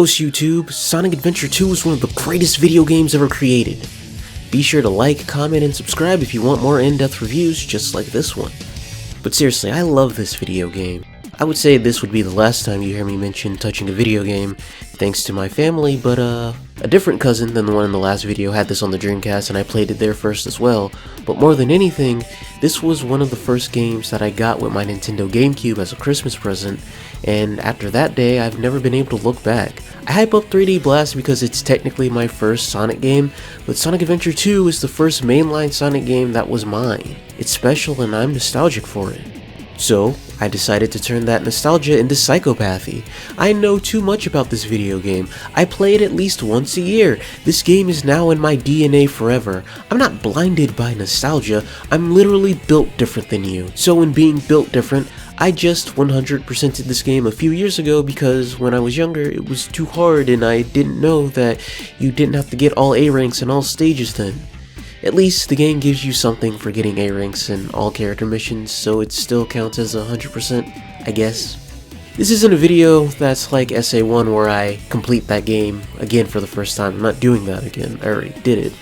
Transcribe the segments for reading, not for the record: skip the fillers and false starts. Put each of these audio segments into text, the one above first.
boast, YouTube. Sonic Adventure 2 is one of the greatest video games ever created. Be sure to like, comment, and subscribe if you want more in-depth reviews just like this one. But seriously, I love this video game. I would say this would be the last time you hear me mention touching a video game, thanks to my family, but a different cousin than the one in the last video had this on the Dreamcast and I played it there first as well. But more than anything, this was one of the first games that I got with my Nintendo GameCube as a Christmas present, and after that day, I've never been able to look back. I hype up 3D Blast because it's technically my first Sonic game, but Sonic Adventure 2 is the first mainline Sonic game that was mine. It's special and I'm nostalgic for it. So, I decided to turn that nostalgia into psychopathy. I know too much about this video game. I play it at least once a year. This game is now in my DNA forever. I'm not blinded by nostalgia, I'm literally built different than you. So in being built different, I just 100%ed this game a few years ago because when I was younger it was too hard and I didn't know that you didn't have to get all A ranks in all stages then. At least the game gives you something for getting A ranks in all character missions, so it still counts as 100%, I guess. This isn't a video that's like SA1 where I complete that game again for the first time. I'm not doing that again, I already did it.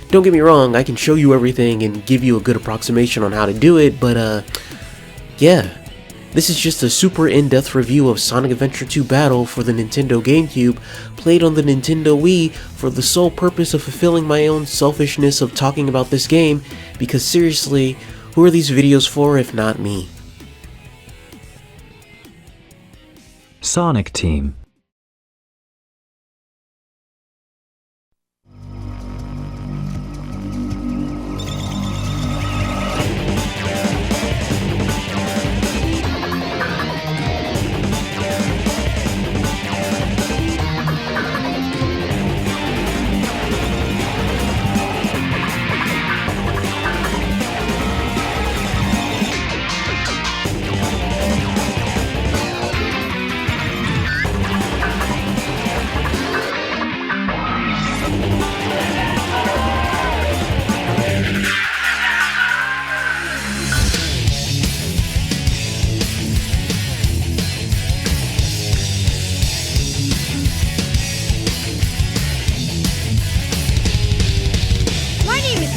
Don't get me wrong, I can show you everything and give you a good approximation on how to do it, but yeah. This is just a super in-depth review of Sonic Adventure 2 Battle for the Nintendo GameCube, played on the Nintendo Wii for the sole purpose of fulfilling my own selfishness of talking about this game, because seriously, who are these videos for if not me? Sonic Team.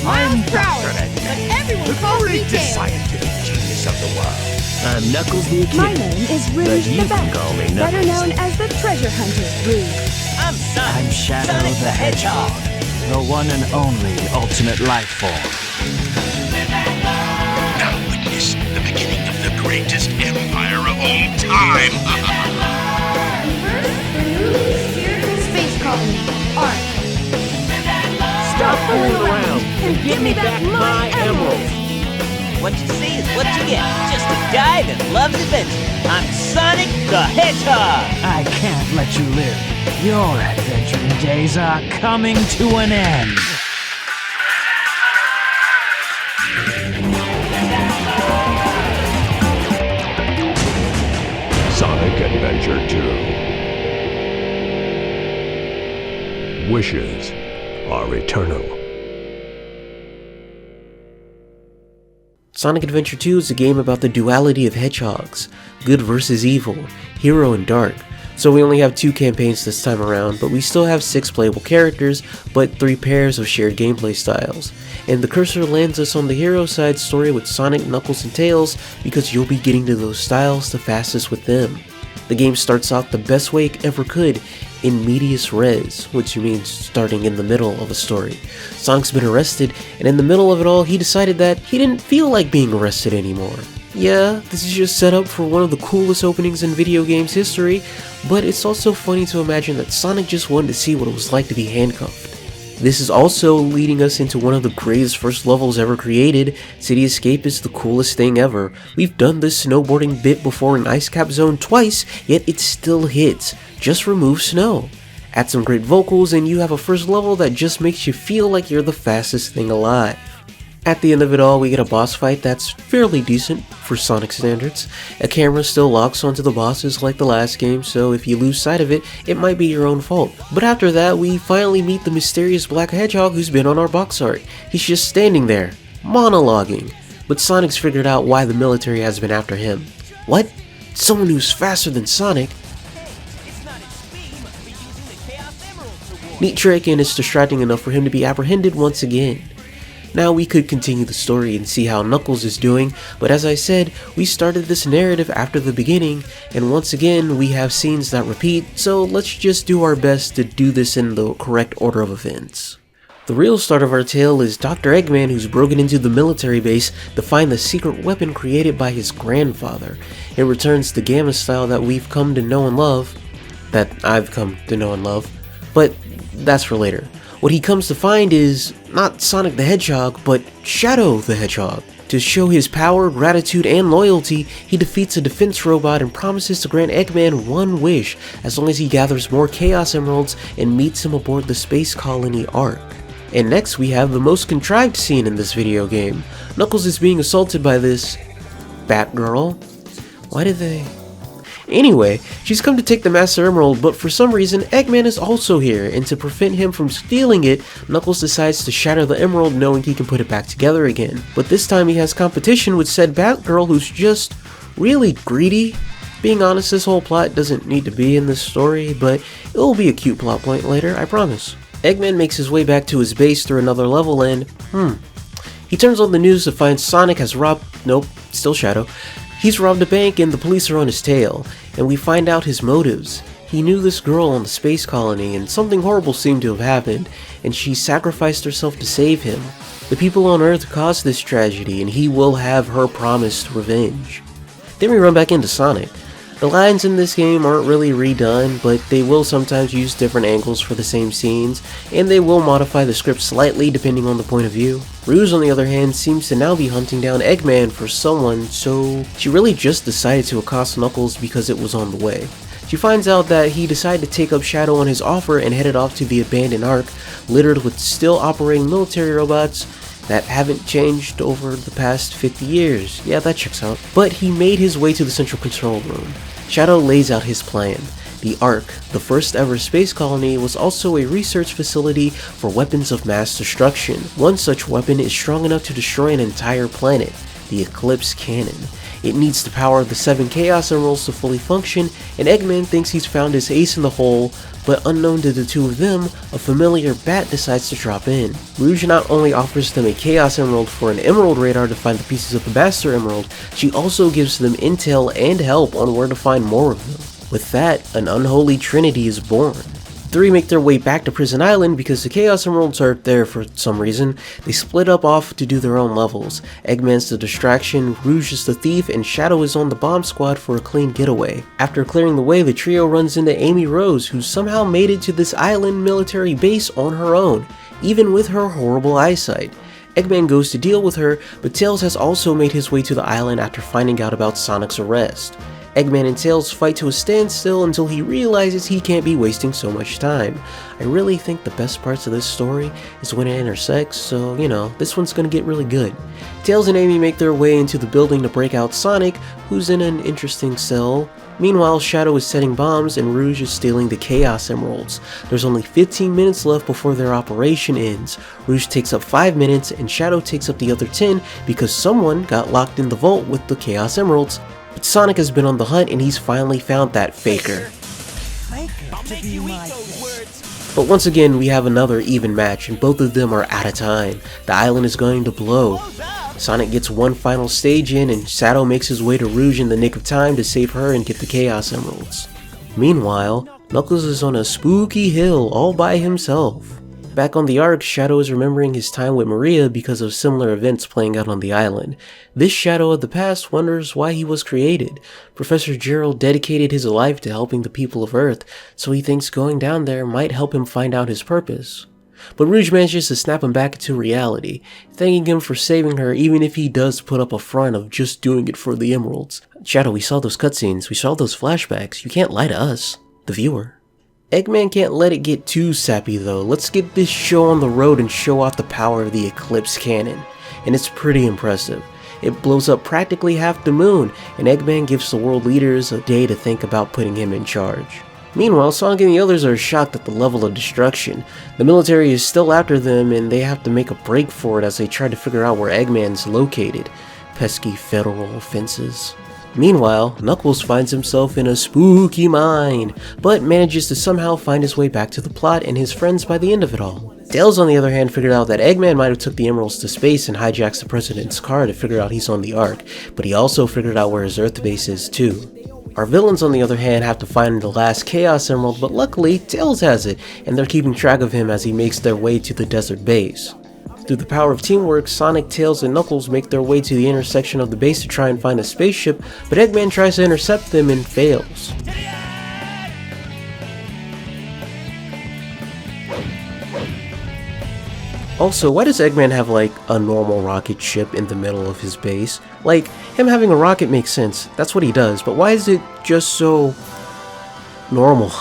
I'm proud, but everyone calls me the scientific genius of the world. I'm Knuckles the Echidna. My name is Rouge the Bat, better known as the Treasure Hunter Rouge. I'm Sonic. I'm Shadow the Hedgehog, the one and only ultimate life form. Now witness the beginning of the greatest empire of all time. Space Colony, Ark. Stop fooling around and give me back my emeralds. What you see is what you get. Just a guy that loves adventure. I'm Sonic the Hedgehog. I can't let you live. Your adventuring days are coming to an end. Sonic Adventure 2. Wishes are eternal. Sonic Adventure 2 is a game about the duality of hedgehogs, good versus evil, hero and dark. So we only have 2 campaigns this time around, but we still have 6 playable characters, but 3 pairs of shared gameplay styles. And the cursor lands us on the hero side story with Sonic, Knuckles, and Tails, because you'll be getting to those styles the fastest with them. The game starts out the best way it ever could, in medias res, which means starting in the middle of a story. Sonic's been arrested, and in the middle of it all, he decided that he didn't feel like being arrested anymore. Yeah, this is just set up for one of the coolest openings in video games history, but it's also funny to imagine that Sonic just wanted to see what it was like to be handcuffed. This is also leading us into one of the greatest first levels ever created. City Escape is the coolest thing ever. We've done this snowboarding bit before in Ice Cap Zone twice, yet it still hits. Just remove snow. Add some great vocals and you have a first level that just makes you feel like you're the fastest thing alive. At the end of it all, we get a boss fight that's fairly decent for Sonic standards. A camera still locks onto the bosses like the last game, so if you lose sight of it, it might be your own fault. But after that, we finally meet the mysterious black hedgehog who's been on our box art. He's just standing there, monologuing. But Sonic's figured out why the military has been after him. What? Someone who's faster than Sonic? Neat trick, and it's distracting enough for him to be apprehended once again. Now we could continue the story and see how Knuckles is doing, but as I said, we started this narrative after the beginning, and once again we have scenes that repeat, so let's just do our best to do this in the correct order of events. The real start of our tale is Dr. Eggman, who's broken into the military base to find the secret weapon created by his grandfather. It returns the Gamma style that we've come to know and love, that I've come to know and love, but that's for later. What he comes to find is not Sonic the Hedgehog, but Shadow the Hedgehog. To show his power, gratitude, and loyalty, he defeats a defense robot and promises to grant Eggman one wish as long as he gathers more Chaos Emeralds and meets him aboard the space colony Ark. And next we have the most contrived scene in this video game. Knuckles is being assaulted by this Batgirl. Why did they... Anyway, she's come to take the Master Emerald, but for some reason Eggman is also here, and to prevent him from stealing it, Knuckles decides to shatter the emerald knowing he can put it back together again. But this time he has competition with said Batgirl, who's just really greedy. Being honest, this whole plot doesn't need to be in this story, but it'll be a cute plot point later, I promise. Eggman makes his way back to his base through another level and, he turns on the news to find Sonic has still Shadow. He's robbed a bank and the police are on his tail, and we find out his motives. He knew this girl on the space colony and something horrible seemed to have happened, and she sacrificed herself to save him. The people on Earth caused this tragedy and he will have her promised revenge. Then we run back into Sonic. The lines in this game aren't really redone, but they will sometimes use different angles for the same scenes, and they will modify the script slightly depending on the point of view. Rouge, on the other hand, seems to now be hunting down Eggman for someone, so she really just decided to accost Knuckles because it was on the way. She finds out that he decided to take up Shadow on his offer and headed off to the abandoned Ark, littered with still operating military robots that haven't changed over the past 50 years. Yeah, that checks out. But he made his way to the central control room. Shadow lays out his plan. The Ark, the first ever space colony, was also a research facility for weapons of mass destruction. One such weapon is strong enough to destroy an entire planet, the Eclipse Cannon. It needs the power of the 7 Chaos Emeralds to fully function, and Eggman thinks he's found his ace in the hole, but unknown to the two of them, a familiar bat decides to drop in. Rouge not only offers them a Chaos Emerald for an Emerald Radar to find the pieces of the Master Emerald, she also gives them intel and help on where to find more of them. With that, an unholy trinity is born. The three make their way back to Prison Island because the Chaos Emeralds are there for some reason. They split up off to do their own levels. Eggman's the distraction, Rouge is the thief, and Shadow is on the bomb squad for a clean getaway. After clearing the way, the trio runs into Amy Rose, who somehow made it to this island military base on her own, even with her horrible eyesight. Eggman goes to deal with her, but Tails has also made his way to the island after finding out about Sonic's arrest. Eggman and Tails fight to a standstill until he realizes he can't be wasting so much time. I really think the best parts of this story is when it intersects, so you know, this one's gonna get really good. Tails and Amy make their way into the building to break out Sonic, who's in an interesting cell. Meanwhile, Shadow is setting bombs and Rouge is stealing the Chaos Emeralds. There's only 15 minutes left before their operation ends. Rouge takes up 5 minutes and Shadow takes up the other 10 because someone got locked in the vault with the Chaos Emeralds. But Sonic has been on the hunt and he's finally found that faker. But once again, we have another even match and both of them are out of time. The island is going to blow. Sonic gets one final stage in and Shadow makes his way to Rouge in the nick of time to save her and get the Chaos Emeralds. Meanwhile, Knuckles is on a spooky hill all by himself. Back on the Ark, Shadow is remembering his time with Maria because of similar events playing out on the island. This Shadow of the past wonders why he was created. Professor Gerald dedicated his life to helping the people of Earth, so he thinks going down there might help him find out his purpose. But Rouge manages to snap him back into reality, thanking him for saving her even if he does put up a front of just doing it for the emeralds. Shadow, we saw those cutscenes, we saw those flashbacks, you can't lie to us, the viewer. Eggman can't let it get too sappy though. Let's get this show on the road and show off the power of the Eclipse Cannon. And it's pretty impressive. It blows up practically half the moon, and Eggman gives the world leaders a day to think about putting him in charge. Meanwhile, Sonic and the others are shocked at the level of destruction. The military is still after them and they have to make a break for it as they try to figure out where Eggman's located. Pesky federal offenses. Meanwhile, Knuckles finds himself in a spooky mine, but manages to somehow find his way back to the plot and his friends by the end of it all. Tails, on the other hand, figured out that Eggman might have took the emeralds to space and hijacks the president's car to figure out he's on the Ark, but he also figured out where his Earth base is too. Our villains, on the other hand, have to find the last Chaos Emerald, but luckily, Tails has it, and they're keeping track of him as he makes their way to the desert base. Through the power of teamwork, Sonic, Tails, and Knuckles make their way to the intersection of the base to try and find a spaceship, but Eggman tries to intercept them and fails. Also, why does Eggman have like a normal rocket ship in the middle of his base? Like, him having a rocket makes sense, that's what he does, but why is it just so normal?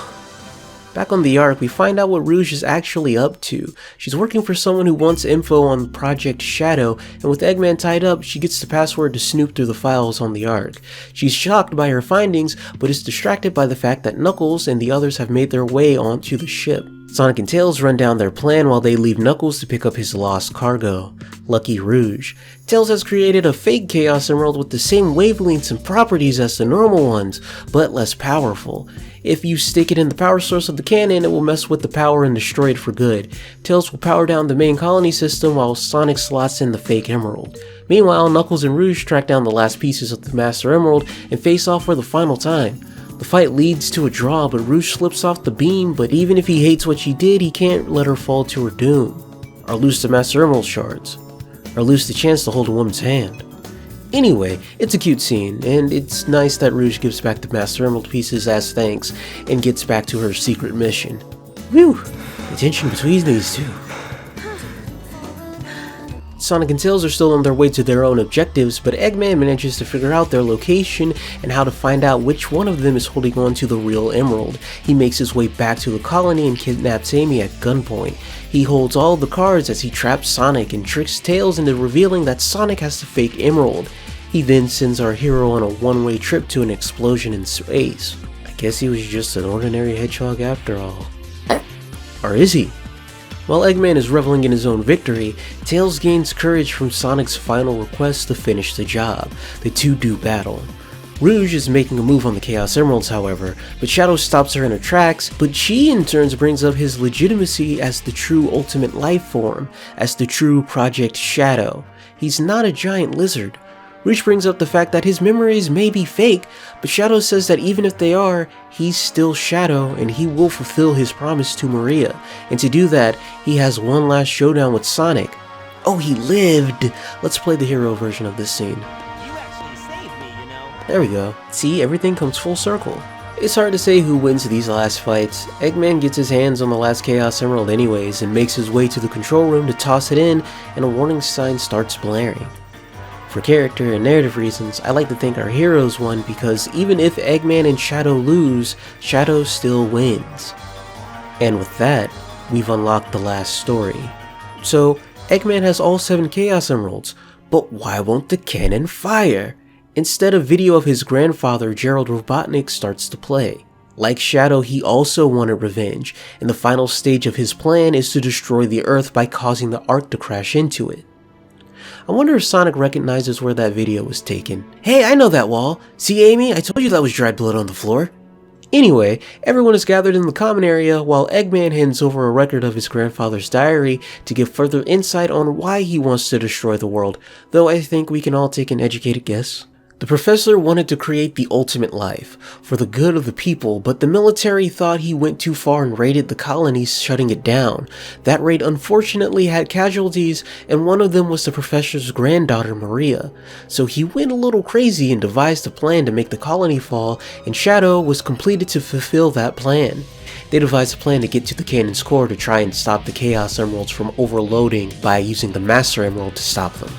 Back on the Ark, we find out what Rouge is actually up to. She's working for someone who wants info on Project Shadow, and with Eggman tied up, she gets the password to snoop through the files on the Ark. She's shocked by her findings, but is distracted by the fact that Knuckles and the others have made their way onto the ship. Sonic and Tails run down their plan while they leave Knuckles to pick up his lost cargo. Lucky Rouge. Tails has created a fake Chaos Emerald with the same wavelengths and properties as the normal ones, but less powerful. If you stick it in the power source of the cannon, it will mess with the power and destroy it for good. Tails will power down the main colony system while Sonic slots in the fake emerald. Meanwhile, Knuckles and Rouge track down the last pieces of the Master Emerald and face off for the final time. The fight leads to a draw, but Rouge slips off the beam, but even if he hates what she did, he can't let her fall to her doom. Or lose the Master Emerald shards. Or lose the chance to hold a woman's hand. Anyway, it's a cute scene, and it's nice that Rouge gives back the Master Emerald pieces as thanks, and gets back to her secret mission. Whew! The tension between these two. Sonic and Tails are still on their way to their own objectives, but Eggman manages to figure out their location and how to find out which one of them is holding on to the real emerald. He makes his way back to the colony and kidnaps Amy at gunpoint. He holds all the cards as he traps Sonic and tricks Tails into revealing that Sonic has the fake emerald. He then sends our hero on a one-way trip to an explosion in space. I guess he was just an ordinary hedgehog after all. Or is he? While Eggman is reveling in his own victory, Tails gains courage from Sonic's final request to finish the job. The two do battle. Rouge is making a move on the Chaos Emeralds, however, but Shadow stops her in her tracks, but she in turn brings up his legitimacy as the true ultimate life form, as the true Project Shadow. He's not a giant lizard. Rouge brings up the fact that his memories may be fake, but Shadow says that even if they are, he's still Shadow and he will fulfill his promise to Maria, and to do that, he has one last showdown with Sonic. Oh, he lived! Let's play the hero version of this scene. You actually saved me, you know. There we go. See, everything comes full circle. It's hard to say who wins these last fights. Eggman gets his hands on the last Chaos Emerald anyways and makes his way to the control room to toss it in, and a warning sign starts blaring. For character and narrative reasons, I like to think our heroes won because even if Eggman and Shadow lose, Shadow still wins. And with that, we've unlocked the last story. So, Eggman has all 7 Chaos Emeralds, but why won't the cannon fire? Instead, a video of his grandfather, Gerald Robotnik, starts to play. Like Shadow, he also wanted revenge, and the final stage of his plan is to destroy the Earth by causing the Ark to crash into it. I wonder if Sonic recognizes where that video was taken. Hey, I know that wall! See, Amy? I told you that was dried blood on the floor. Anyway, everyone is gathered in the common area while Eggman hands over a record of his grandfather's diary to give further insight on why he wants to destroy the world, though I think we can all take an educated guess. The professor wanted to create the ultimate life, for the good of the people, but the military thought he went too far and raided the colonies, shutting it down. That raid unfortunately had casualties, and one of them was the professor's granddaughter Maria. So he went a little crazy and devised a plan to make the colony fall, and Shadow was completed to fulfill that plan. They devised a plan to get to the cannon's core to try and stop the Chaos Emeralds from overloading by using the Master Emerald to stop them.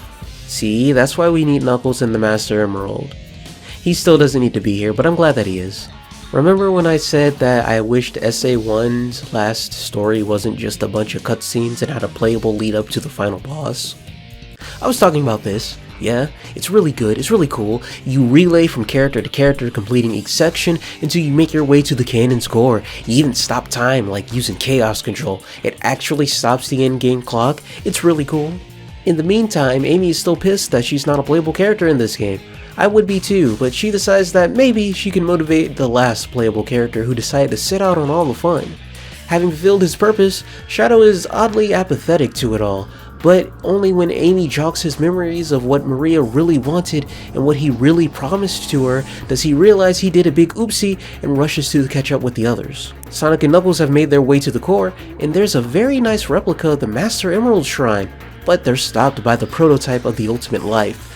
See, that's why we need Knuckles and the Master Emerald. He still doesn't need to be here, but I'm glad that he is. Remember when I said that I wished SA1's last story wasn't just a bunch of cutscenes and had a playable lead up to the final boss? I was talking about this. Yeah, it's really good, it's really cool. You relay from character to character, completing each section until you make your way to the cannon's core. You even stop time, like using Chaos Control. It actually stops the in-game clock. It's really cool. In the meantime, Amy is still pissed that she's not a playable character in this game. I would be too, but she decides that maybe she can motivate the last playable character who decided to sit out on all the fun. Having fulfilled his purpose, Shadow is oddly apathetic to it all, but only when Amy jogs his memories of what Maria really wanted and what he really promised to her does he realize he did a big oopsie and rushes to catch up with the others. Sonic and Knuckles have made their way to the core, and there's a very nice replica of the Master Emerald Shrine, but they're stopped by the prototype of the Ultimate Life.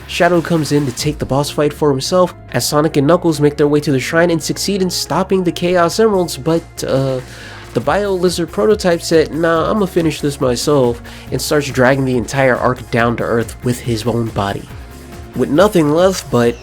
Shadow comes in to take the boss fight for himself as Sonic and Knuckles make their way to the shrine and succeed in stopping the Chaos Emeralds, but the Bio Lizard prototype said, nah, I'ma finish this myself, and starts dragging the entire arc down to earth with his own body. With nothing left but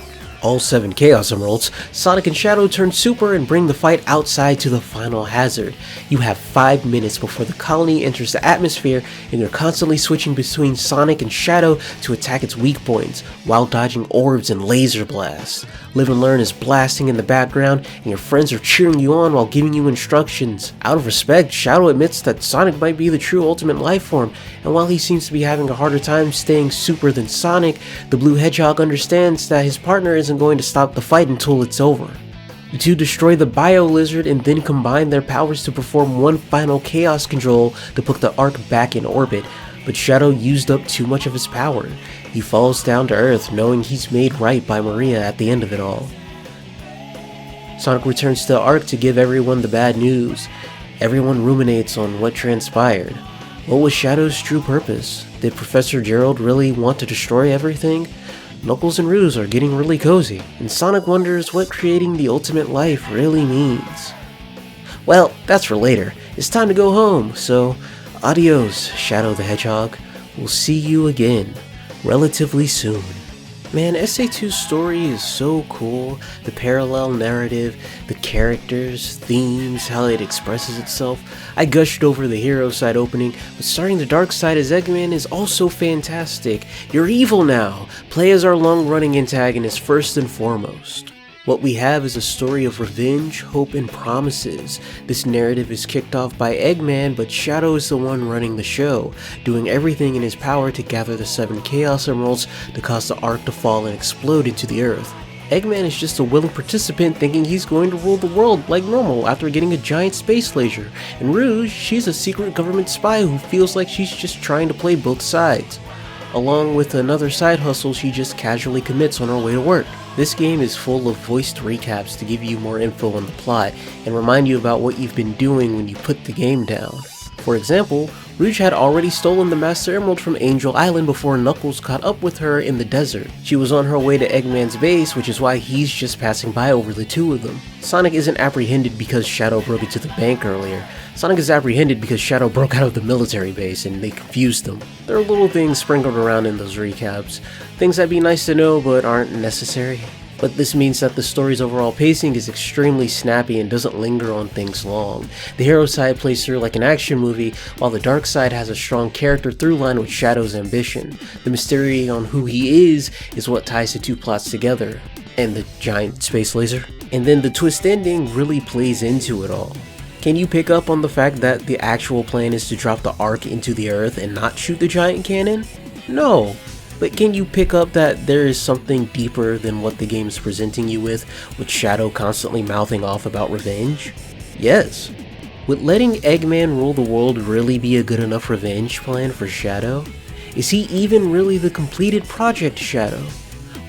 all 7 Chaos Emeralds, Sonic and Shadow turn super and bring the fight outside to the final hazard. You have 5 minutes before the colony enters the atmosphere, and you're constantly switching between Sonic and Shadow to attack its weak points, while dodging orbs and laser blasts. Live and Learn is blasting in the background, and your friends are cheering you on while giving you instructions. Out of respect, Shadow admits that Sonic might be the true ultimate life form, and while he seems to be having a harder time staying super than Sonic, the Blue Hedgehog understands that his partner isn't going to stop the fight until it's over. The two destroy the Bio Lizard and then combine their powers to perform one final chaos control to put the arc back in orbit, but Shadow used up too much of his power. He falls down to earth knowing he's made right by Maria at the end of it all. Sonic returns to the arc to give everyone the bad news. Everyone ruminates on what transpired. What was Shadow's true purpose? Did Professor Gerald really want to destroy everything? Knuckles and Rouge are getting really cozy, and Sonic wonders what creating the ultimate life really means. Well, that's for later. It's time to go home, so adios, Shadow the Hedgehog. We'll see you again relatively soon. Man, SA2's story is so cool. The parallel narrative, the characters, themes, how it expresses itself. I gushed over the hero side opening, but starting the dark side as Eggman is also fantastic. You're evil now. Play as our long-running antagonist first and foremost. What we have is a story of revenge, hope, and promises. This narrative is kicked off by Eggman, but Shadow is the one running the show, doing everything in his power to gather the 7 Chaos Emeralds to cause the arc to fall and explode into the earth. Eggman is just a willing participant thinking he's going to rule the world like normal after getting a giant space laser, and Rouge, she's a secret government spy who feels like she's just trying to play both sides. Along with another side hustle she just casually commits on her way to work. This game is full of voiced recaps to give you more info on the plot and remind you about what you've been doing when you put the game down. For example, Rouge had already stolen the Master Emerald from Angel Island before Knuckles caught up with her in the desert. She was on her way to Eggman's base, which is why he's just passing by over the two of them. Sonic isn't apprehended because Shadow broke into the bank earlier. Sonic is apprehended because Shadow broke out of the military base and they confused them. There are little things sprinkled around in those recaps. Things that'd be nice to know but aren't necessary. But this means that the story's overall pacing is extremely snappy and doesn't linger on things long. The hero side plays through like an action movie, while the dark side has a strong character through line with Shadow's ambition. The mystery on who he is what ties the two plots together, and the giant space laser. And then the twist ending really plays into it all. Can you pick up on the fact that the actual plan is to drop the arc into the earth and not shoot the giant cannon? No. But can you pick up that there is something deeper than what the game is presenting you with Shadow constantly mouthing off about revenge? Yes. Would letting Eggman rule the world really be a good enough revenge plan for Shadow? Is he even really the completed Project Shadow?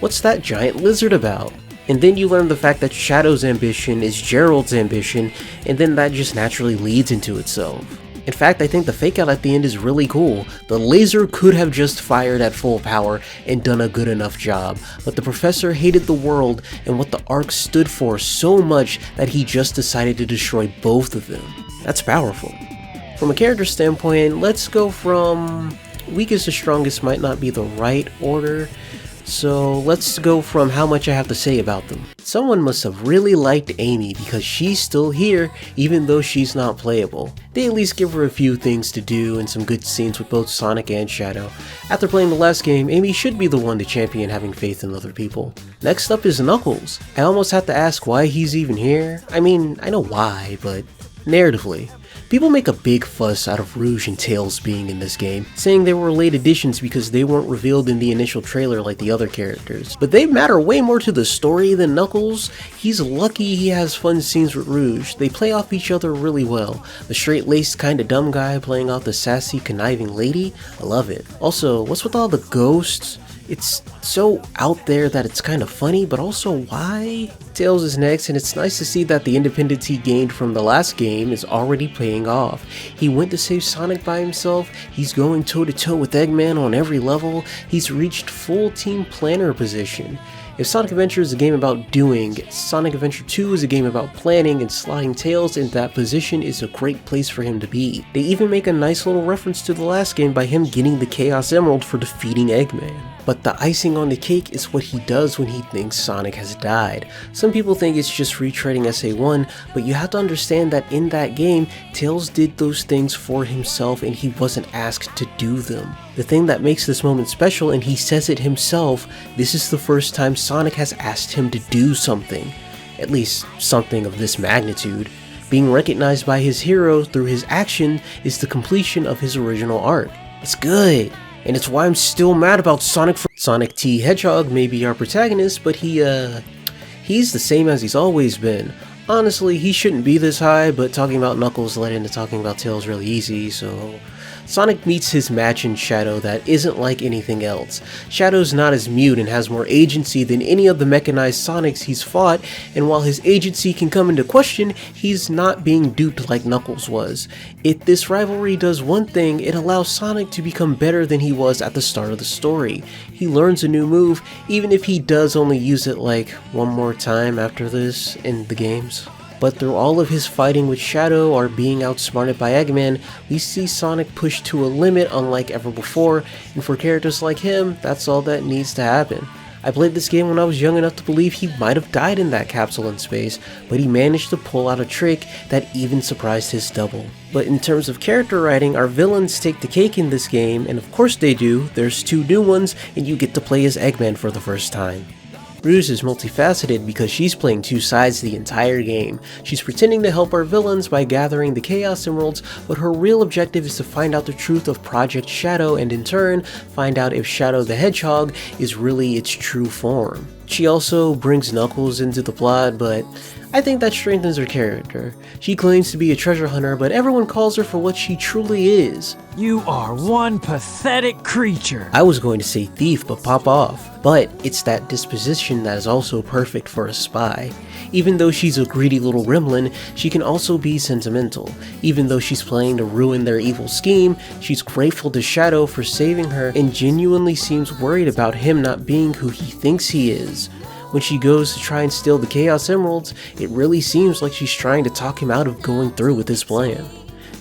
What's that giant lizard about? And then you learn the fact that Shadow's ambition is Gerald's ambition, and then that just naturally leads into itself. In fact, I think the fake out at the end is really cool. The laser could have just fired at full power and done a good enough job, but the professor hated the world and what the arc stood for so much that he just decided to destroy both of them. That's powerful. From a character standpoint, let's go from weakest to strongest might not be the right order. So let's go from how much I have to say about them. Someone must have really liked Amy because she's still here even though she's not playable. They at least give her a few things to do and some good scenes with both Sonic and Shadow. After playing the last game, Amy should be the one to champion having faith in other people. Next up is Knuckles. I almost have to ask why he's even here. I mean, I know why, but Narratively, people make a big fuss out of Rouge and Tails being in this game, saying they were late additions because they weren't revealed in the initial trailer like the other characters. But they matter way more to the story than Knuckles. He's lucky he has fun scenes with Rouge. They play off each other really well. The straight-laced kinda dumb guy playing off the sassy, conniving lady, I love it. Also, what's with all the ghosts? It's so out there that it's kind of funny, but also why? Tails is next, and it's nice to see that the independence he gained from the last game is already paying off. He went to save Sonic by himself, he's going toe to toe with Eggman on every level, he's reached full team planner position. If Sonic Adventure is a game about doing, Sonic Adventure 2 is a game about planning, and slotting Tails in that position is a great place for him to be. They even make a nice little reference to the last game by him getting the Chaos Emerald for defeating Eggman. But the icing on the cake is what he does when he thinks Sonic has died. Some people think it's just retreading SA1, but you have to understand that in that game, Tails did those things for himself and he wasn't asked to do them. The thing that makes this moment special, and he says it himself, this is the first time Sonic has asked him to do something. At least something of this magnitude. Being recognized by his hero through his action is the completion of his original arc. It's good. And it's why I'm still mad about Sonic T. Hedgehog may be our protagonist, but he's the same as he's always been. Honestly, he shouldn't be this high, but talking about Knuckles led into talking about Tails really easy, so... Sonic meets his match in Shadow that isn't like anything else. Shadow's not as mute and has more agency than any of the mechanized Sonics he's fought, and while his agency can come into question, he's not being duped like Knuckles was. If this rivalry does one thing, it allows Sonic to become better than he was at the start of the story. He learns a new move, even if he does only use it like one more time after this in the games. But through all of his fighting with Shadow or being outsmarted by Eggman, we see Sonic pushed to a limit unlike ever before, and for characters like him, that's all that needs to happen. I played this game when I was young enough to believe he might have died in that capsule in space, but he managed to pull out a trick that even surprised his double. But in terms of character writing, our villains take the cake in this game, and of course they do. There's 2 new ones, and you get to play as Eggman for the first time. Rouge is multifaceted because she's playing 2 sides the entire game. She's pretending to help our villains by gathering the Chaos Emeralds, but her real objective is to find out the truth of Project Shadow and in turn, find out if Shadow the Hedgehog is really its true form. She also brings Knuckles into the plot, but I think that strengthens her character. She claims to be a treasure hunter, but everyone calls her for what she truly is. You are one pathetic creature. I was going to say thief, but pop off. But it's that disposition that is also perfect for a spy. Even though she's a greedy little gremlin, she can also be sentimental. Even though she's playing to ruin their evil scheme, she's grateful to Shadow for saving her and genuinely seems worried about him not being who he thinks he is. When she goes to try and steal the Chaos Emeralds, it really seems like she's trying to talk him out of going through with his plan.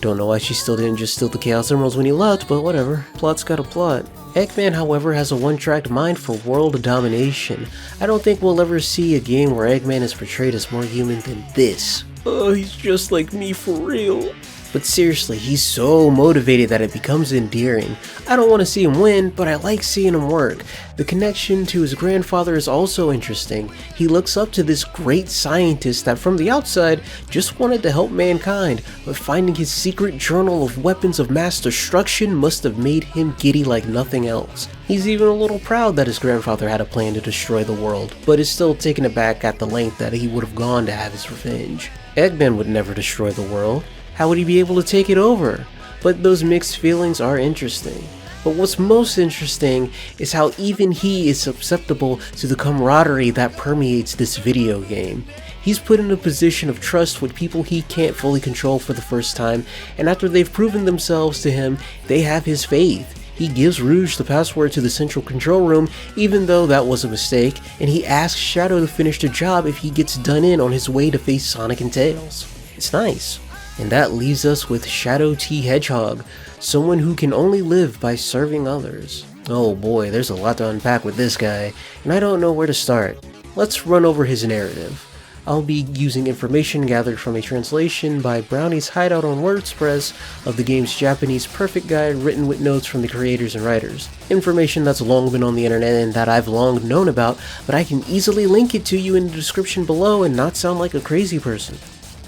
Don't know why she still didn't just steal the Chaos Emeralds when he left, but whatever. Plot's got a plot. Eggman, however, has a one-track mind for world domination. I don't think we'll ever see a game where Eggman is portrayed as more human than this. Oh, he's just like me for real. But seriously, he's so motivated that it becomes endearing. I don't want to see him win, but I like seeing him work. The connection to his grandfather is also interesting. He looks up to this great scientist that from the outside just wanted to help mankind, but finding his secret journal of weapons of mass destruction must have made him giddy like nothing else. He's even a little proud that his grandfather had a plan to destroy the world, but is still taken aback at the length that he would have gone to have his revenge. Eggman would never destroy the world. How would he be able to take it over? But those mixed feelings are interesting. But what's most interesting is how even he is susceptible to the camaraderie that permeates this video game. He's put in a position of trust with people he can't fully control for the first time, and after they've proven themselves to him, they have his faith. He gives Rouge the password to the central control room, even though that was a mistake, and he asks Shadow to finish the job if he gets done in on his way to face Sonic and Tails. It's nice. And that leaves us with Shadow T. Hedgehog, someone who can only live by serving others. Oh boy, there's a lot to unpack with this guy, and I don't know where to start. Let's run over his narrative. I'll be using information gathered from a translation by Brownie's Hideout on WordPress of the game's Japanese perfect guide written with notes from the creators and writers. Information that's long been on the internet and that I've long known about, but I can easily link it to you in the description below and not sound like a crazy person.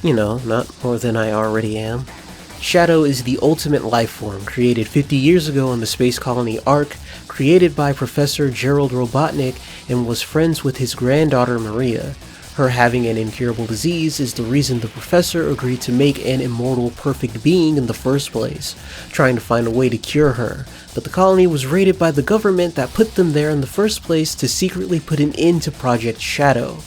You know, not more than I already am. Shadow is the ultimate life form created 50 years ago on the space colony Ark, created by Professor Gerald Robotnik, and was friends with his granddaughter Maria. Her having an incurable disease is the reason the professor agreed to make an immortal perfect being in the first place, trying to find a way to cure her. But the colony was raided by the government that put them there in the first place to secretly put an end to Project Shadow.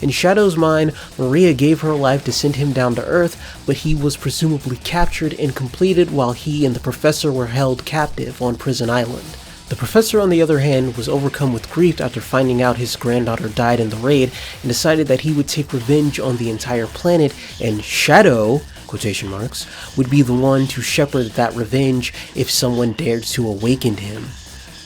In Shadow's mind, Maria gave her life to send him down to Earth, but he was presumably captured and completed while he and the professor were held captive on Prison Island. The professor, on the other hand, was overcome with grief after finding out his granddaughter died in the raid and decided that he would take revenge on the entire planet, and Shadow, quotation marks, would be the one to shepherd that revenge if someone dared to awaken him.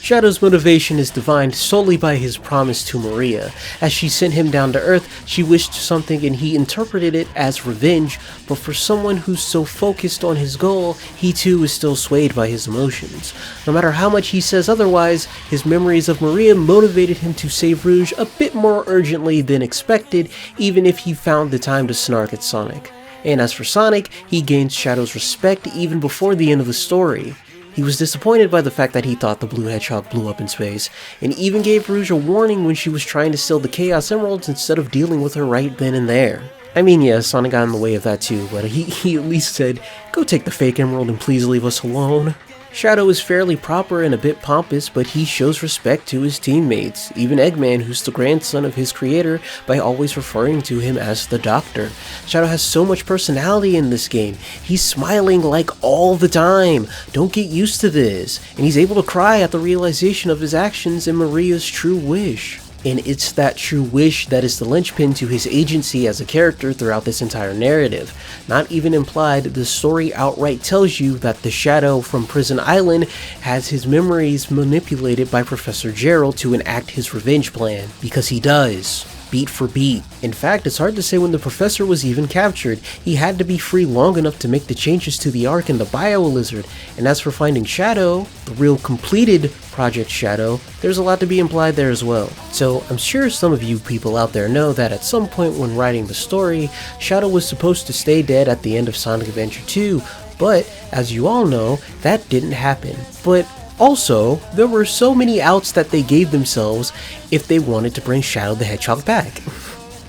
Shadow's motivation is defined solely by his promise to Maria. As she sent him down to Earth, she wished something and he interpreted it as revenge, but for someone who's so focused on his goal, he too is still swayed by his emotions. No matter how much he says otherwise, his memories of Maria motivated him to save Rouge a bit more urgently than expected, even if he found the time to snark at Sonic. And as for Sonic, he gained Shadow's respect even before the end of the story. He was disappointed by the fact that he thought the Blue Hedgehog blew up in space, and even gave Rouge a warning when she was trying to steal the Chaos Emeralds instead of dealing with her right then and there. I mean, yeah, Sonic got in the way of that too, but he at least said, "Go take the fake emerald and please leave us alone." Shadow is fairly proper and a bit pompous, but he shows respect to his teammates, even Eggman, who's the grandson of his creator, by always referring to him as the Doctor. Shadow has so much personality in this game. He's smiling like all the time. Don't get used to this. And he's able to cry at the realization of his actions and Maria's true wish. And it's that true wish that is the linchpin to his agency as a character throughout this entire narrative. Not even implied, the story outright tells you that the Shadow from Prison Island has his memories manipulated by Professor Gerald to enact his revenge plan, because he does. Beat for beat. In fact, it's hard to say when the professor was even captured. He had to be free long enough to make the changes to the Ark and the Bio-Lizard, and as for finding Shadow, the real completed Project Shadow, there's a lot to be implied there as well. So I'm sure some of you people out there know that at some point when writing the story, Shadow was supposed to stay dead at the end of Sonic Adventure 2, but as you all know, that didn't happen. But also, there were so many outs that they gave themselves if they wanted to bring Shadow the Hedgehog back.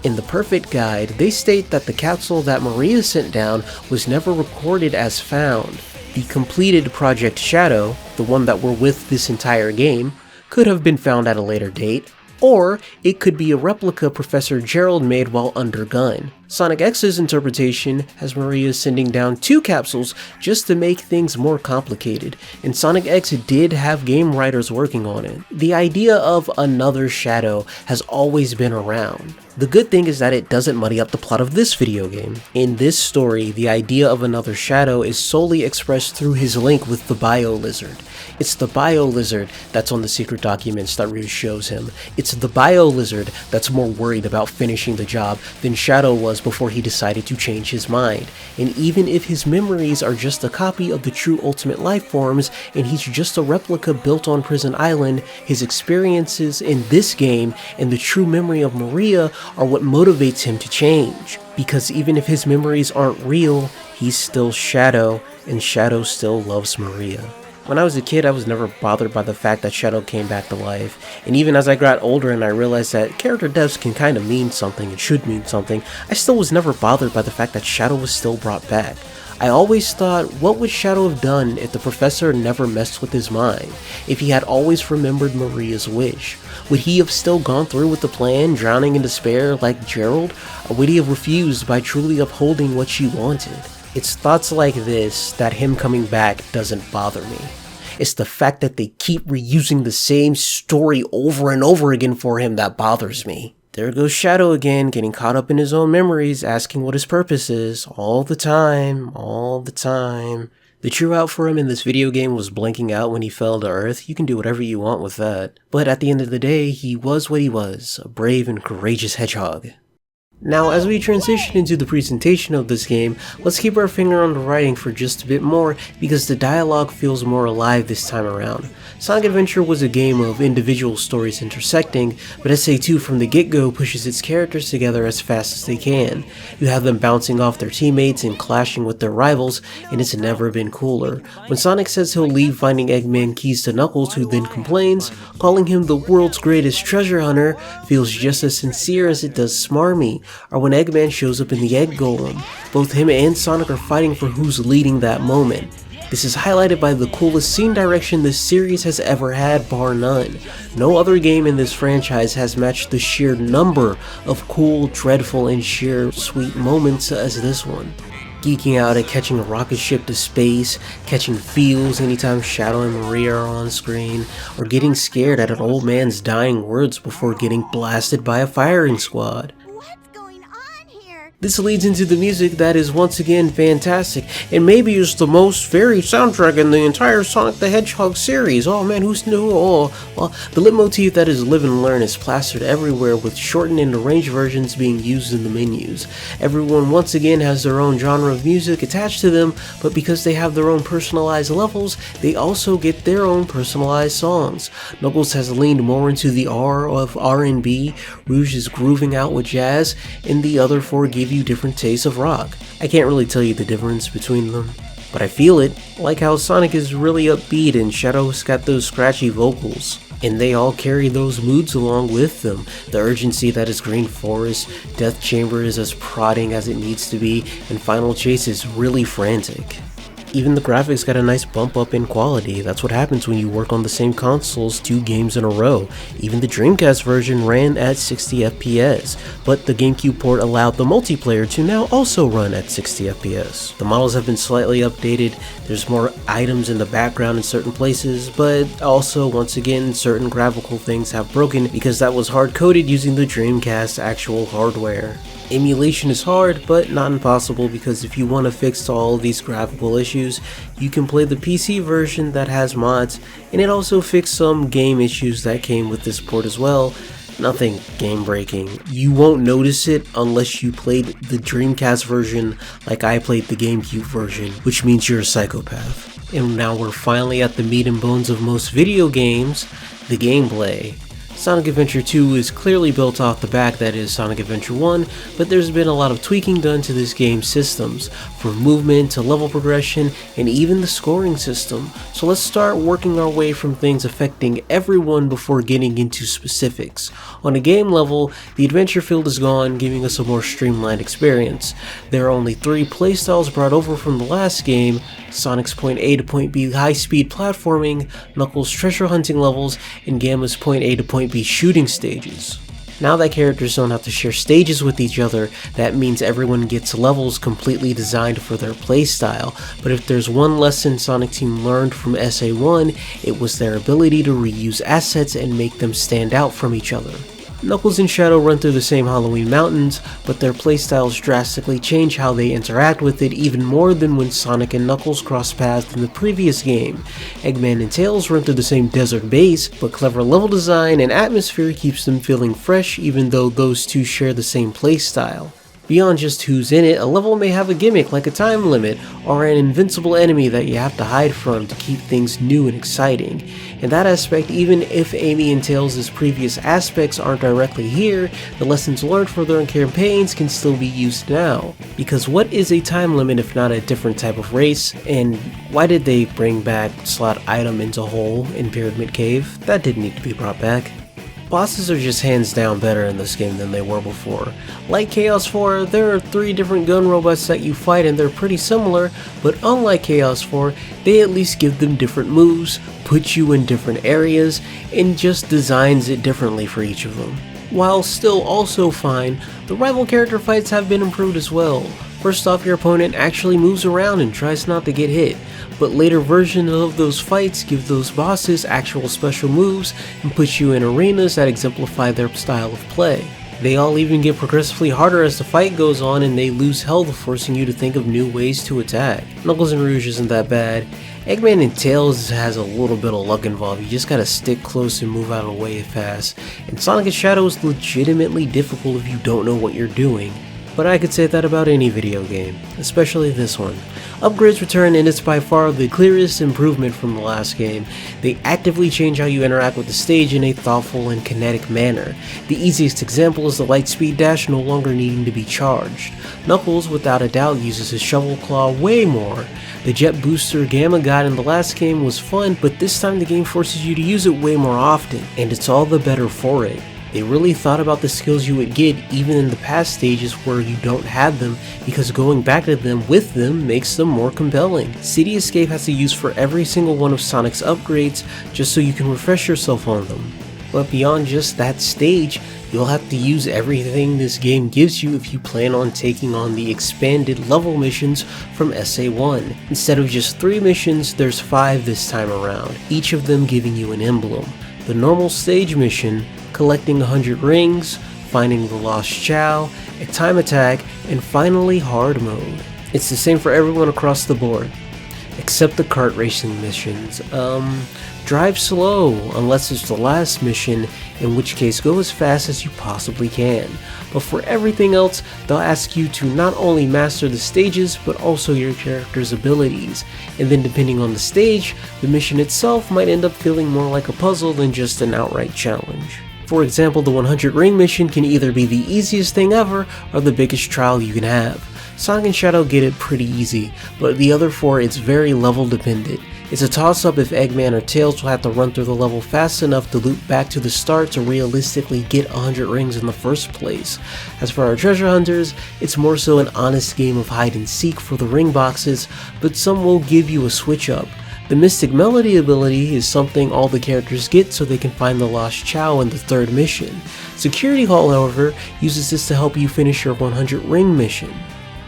In the Perfect Guide, they state that the capsule that Maria sent down was never recorded as found. The completed Project Shadow, the one that we're with this entire game, could have been found at a later date, or it could be a replica Professor Gerald made while under gun. Sonic X's interpretation has Maria sending down 2 capsules just to make things more complicated, and Sonic X did have game writers working on it. The idea of another Shadow has always been around. The good thing is that it doesn't muddy up the plot of this video game. In this story, the idea of another Shadow is solely expressed through his link with the Bio-Lizard. It's the Bio-Lizard that's on the secret documents that Rouge shows him. It's the Bio-Lizard that's more worried about finishing the job than Shadow was before he decided to change his mind. And even if his memories are just a copy of the true Ultimate Life Forms, and he's just a replica built on Prison Island, his experiences in this game and the true memory of Maria are what motivates him to change. Because even if his memories aren't real, he's still Shadow, and Shadow still loves Maria. When I was a kid, I was never bothered by the fact that Shadow came back to life, and even as I got older and I realized that character deaths can kind of mean something and should mean something, I still was never bothered by the fact that Shadow was still brought back. I always thought, what would Shadow have done if the professor never messed with his mind? If he had always remembered Maria's wish? Would he have still gone through with the plan, drowning in despair like Gerald? Or would he have refused by truly upholding what she wanted? It's thoughts like this that him coming back doesn't bother me. It's the fact that they keep reusing the same story over and over again for him that bothers me. There goes Shadow again, getting caught up in his own memories, asking what his purpose is, all the time, all the time. The true out for him in this video game was blanking out when he fell to Earth. You can do whatever you want with that. But at the end of the day, he was what he was, a brave and courageous hedgehog. Now, as we transition into the presentation of this game, let's keep our finger on the writing for just a bit more because the dialogue feels more alive this time around. Sonic Adventure was a game of individual stories intersecting, but SA2 from the get-go pushes its characters together as fast as they can. You have them bouncing off their teammates and clashing with their rivals, and it's never been cooler. When Sonic says he'll leave finding Eggman keys to Knuckles, who then complains, calling him the world's greatest treasure hunter feels just as sincere as it does smarmy. Or when Eggman shows up in the Egg Golem, both him and Sonic are fighting for who's leading that moment. This is highlighted by the coolest scene direction this series has ever had, bar none. No other game in this franchise has matched the sheer number of cool, dreadful, and sheer sweet moments as this one. Geeking out at catching a rocket ship to space, catching feels anytime Shadow and Maria are on screen, or getting scared at an old man's dying words before getting blasted by a firing squad. This leads into the music that is once again fantastic, and maybe is the most varied soundtrack in the entire Sonic the Hedgehog series. Oh man, who's new? Oh, well, the leitmotif that is Live and Learn is plastered everywhere, with shortened and arranged versions being used in the menus. Everyone once again has their own genre of music attached to them, but because they have their own personalized levels, they also get their own personalized songs. Knuckles has leaned more into the R of R&B, Rouge is grooving out with jazz, and the other four give you different tastes of rock. I can't really tell you the difference between them, but I feel it, like how Sonic is really upbeat and Shadow's got those scratchy vocals. And they all carry those moods along with them. The urgency that is Green Forest, Death Chamber is as prodding as it needs to be, and Final Chase is really frantic. Even the graphics got a nice bump up in quality. That's what happens when you work on the same consoles 2 games in a row. Even the Dreamcast version ran at 60 FPS, but the GameCube port allowed the multiplayer to now also run at 60 FPS. The models have been slightly updated, there's more items in the background in certain places, but also once again certain graphical things have broken because that was hard-coded using the Dreamcast actual hardware. Emulation is hard, but not impossible, because if you want to fix all of these graphical issues, you can play the PC version that has mods, and it also fixed some game issues that came with this port as well. Nothing game breaking. You won't notice it unless you played the Dreamcast version like I played the GameCube version, which means you're a psychopath. And now we're finally at the meat and bones of most video games, the gameplay. Sonic Adventure 2 is clearly built off the back that is Sonic Adventure 1, but there's been a lot of tweaking done to this game's systems, from movement to level progression and even the scoring system. So let's start working our way from things affecting everyone before getting into specifics. On a game level, the adventure field is gone, giving us a more streamlined experience. There are only 3 playstyles brought over from the last game: Sonic's point A to point B high-speed platforming, Knuckles' treasure hunting levels, and Gamma's point A to point B shooting stages. Now that characters don't have to share stages with each other, that means everyone gets levels completely designed for their playstyle, but if there's one lesson Sonic Team learned from SA1, it was their ability to reuse assets and make them stand out from each other. Knuckles and Shadow run through the same Halloween mountains, but their playstyles drastically change how they interact with it, even more than when Sonic and Knuckles cross paths in the previous game. Eggman and Tails run through the same desert base, but clever level design and atmosphere keeps them feeling fresh even though those two share the same playstyle. Beyond just who's in it, a level may have a gimmick like a time limit, or an invincible enemy that you have to hide from to keep things new and exciting. In that aspect, even if Amy and Tails' previous aspects aren't directly here, the lessons learned for their campaigns can still be used now. Because what is a time limit if not a different type of race? And why did they bring back Slot Item into Hole in Pyramid Cave? That didn't need to be brought back. Bosses are just hands down better in this game than they were before. Like Chaos 4, there are 3 different gun robots that you fight and they're pretty similar, but unlike Chaos 4, they at least give them different moves, put you in different areas, and just designs it differently for each of them. While still also fine, the rival character fights have been improved as well. First off, your opponent actually moves around and tries not to get hit, but later versions of those fights give those bosses actual special moves and put you in arenas that exemplify their style of play. They all even get progressively harder as the fight goes on, and they lose health, forcing you to think of new ways to attack. Knuckles and Rouge isn't that bad. Eggman and Tails has a little bit of luck involved, you just gotta stick close and move out of the way fast. And Sonic and Shadow is legitimately difficult if you don't know what you're doing. But I could say that about any video game, especially this one. Upgrades return, and it's by far the clearest improvement from the last game. They actively change how you interact with the stage in a thoughtful and kinetic manner. The easiest example is the Lightspeed Dash no longer needing to be charged. Knuckles, without a doubt, uses his Shovel Claw way more. The Jet Booster Gamma God in the last game was fun, but this time the game forces you to use it way more often, and it's all the better for it. They really thought about the skills you would get even in the past stages where you don't have them, because going back to them with them makes them more compelling. City Escape has a use for every single one of Sonic's upgrades just so you can refresh yourself on them. But beyond just that stage, you'll have to use everything this game gives you if you plan on taking on the expanded level missions from SA1. Instead of just 3 missions, there's 5 this time around, each of them giving you an emblem. The normal stage mission, collecting 100 rings, finding the lost Chao, a time attack, and finally hard mode. It's the same for everyone across the board, except the kart racing missions. Drive slow, unless it's the last mission, in which case go as fast as you possibly can. But for everything else, they'll ask you to not only master the stages, but also your character's abilities. And then depending on the stage, the mission itself might end up feeling more like a puzzle than just an outright challenge. For example, the 100 ring mission can either be the easiest thing ever, or the biggest trial you can have. Sonic and Shadow get it pretty easy, but the other 4 it's very level dependent. It's a toss-up if Eggman or Tails will have to run through the level fast enough to loop back to the start to realistically get 100 rings in the first place. As for our treasure hunters, it's more so an honest game of hide and seek for the ring boxes, but some will give you a switch up. The Mystic Melody ability is something all the characters get so they can find the lost Chao in the 3rd mission. Security Hall, however, uses this to help you finish your 100 ring mission.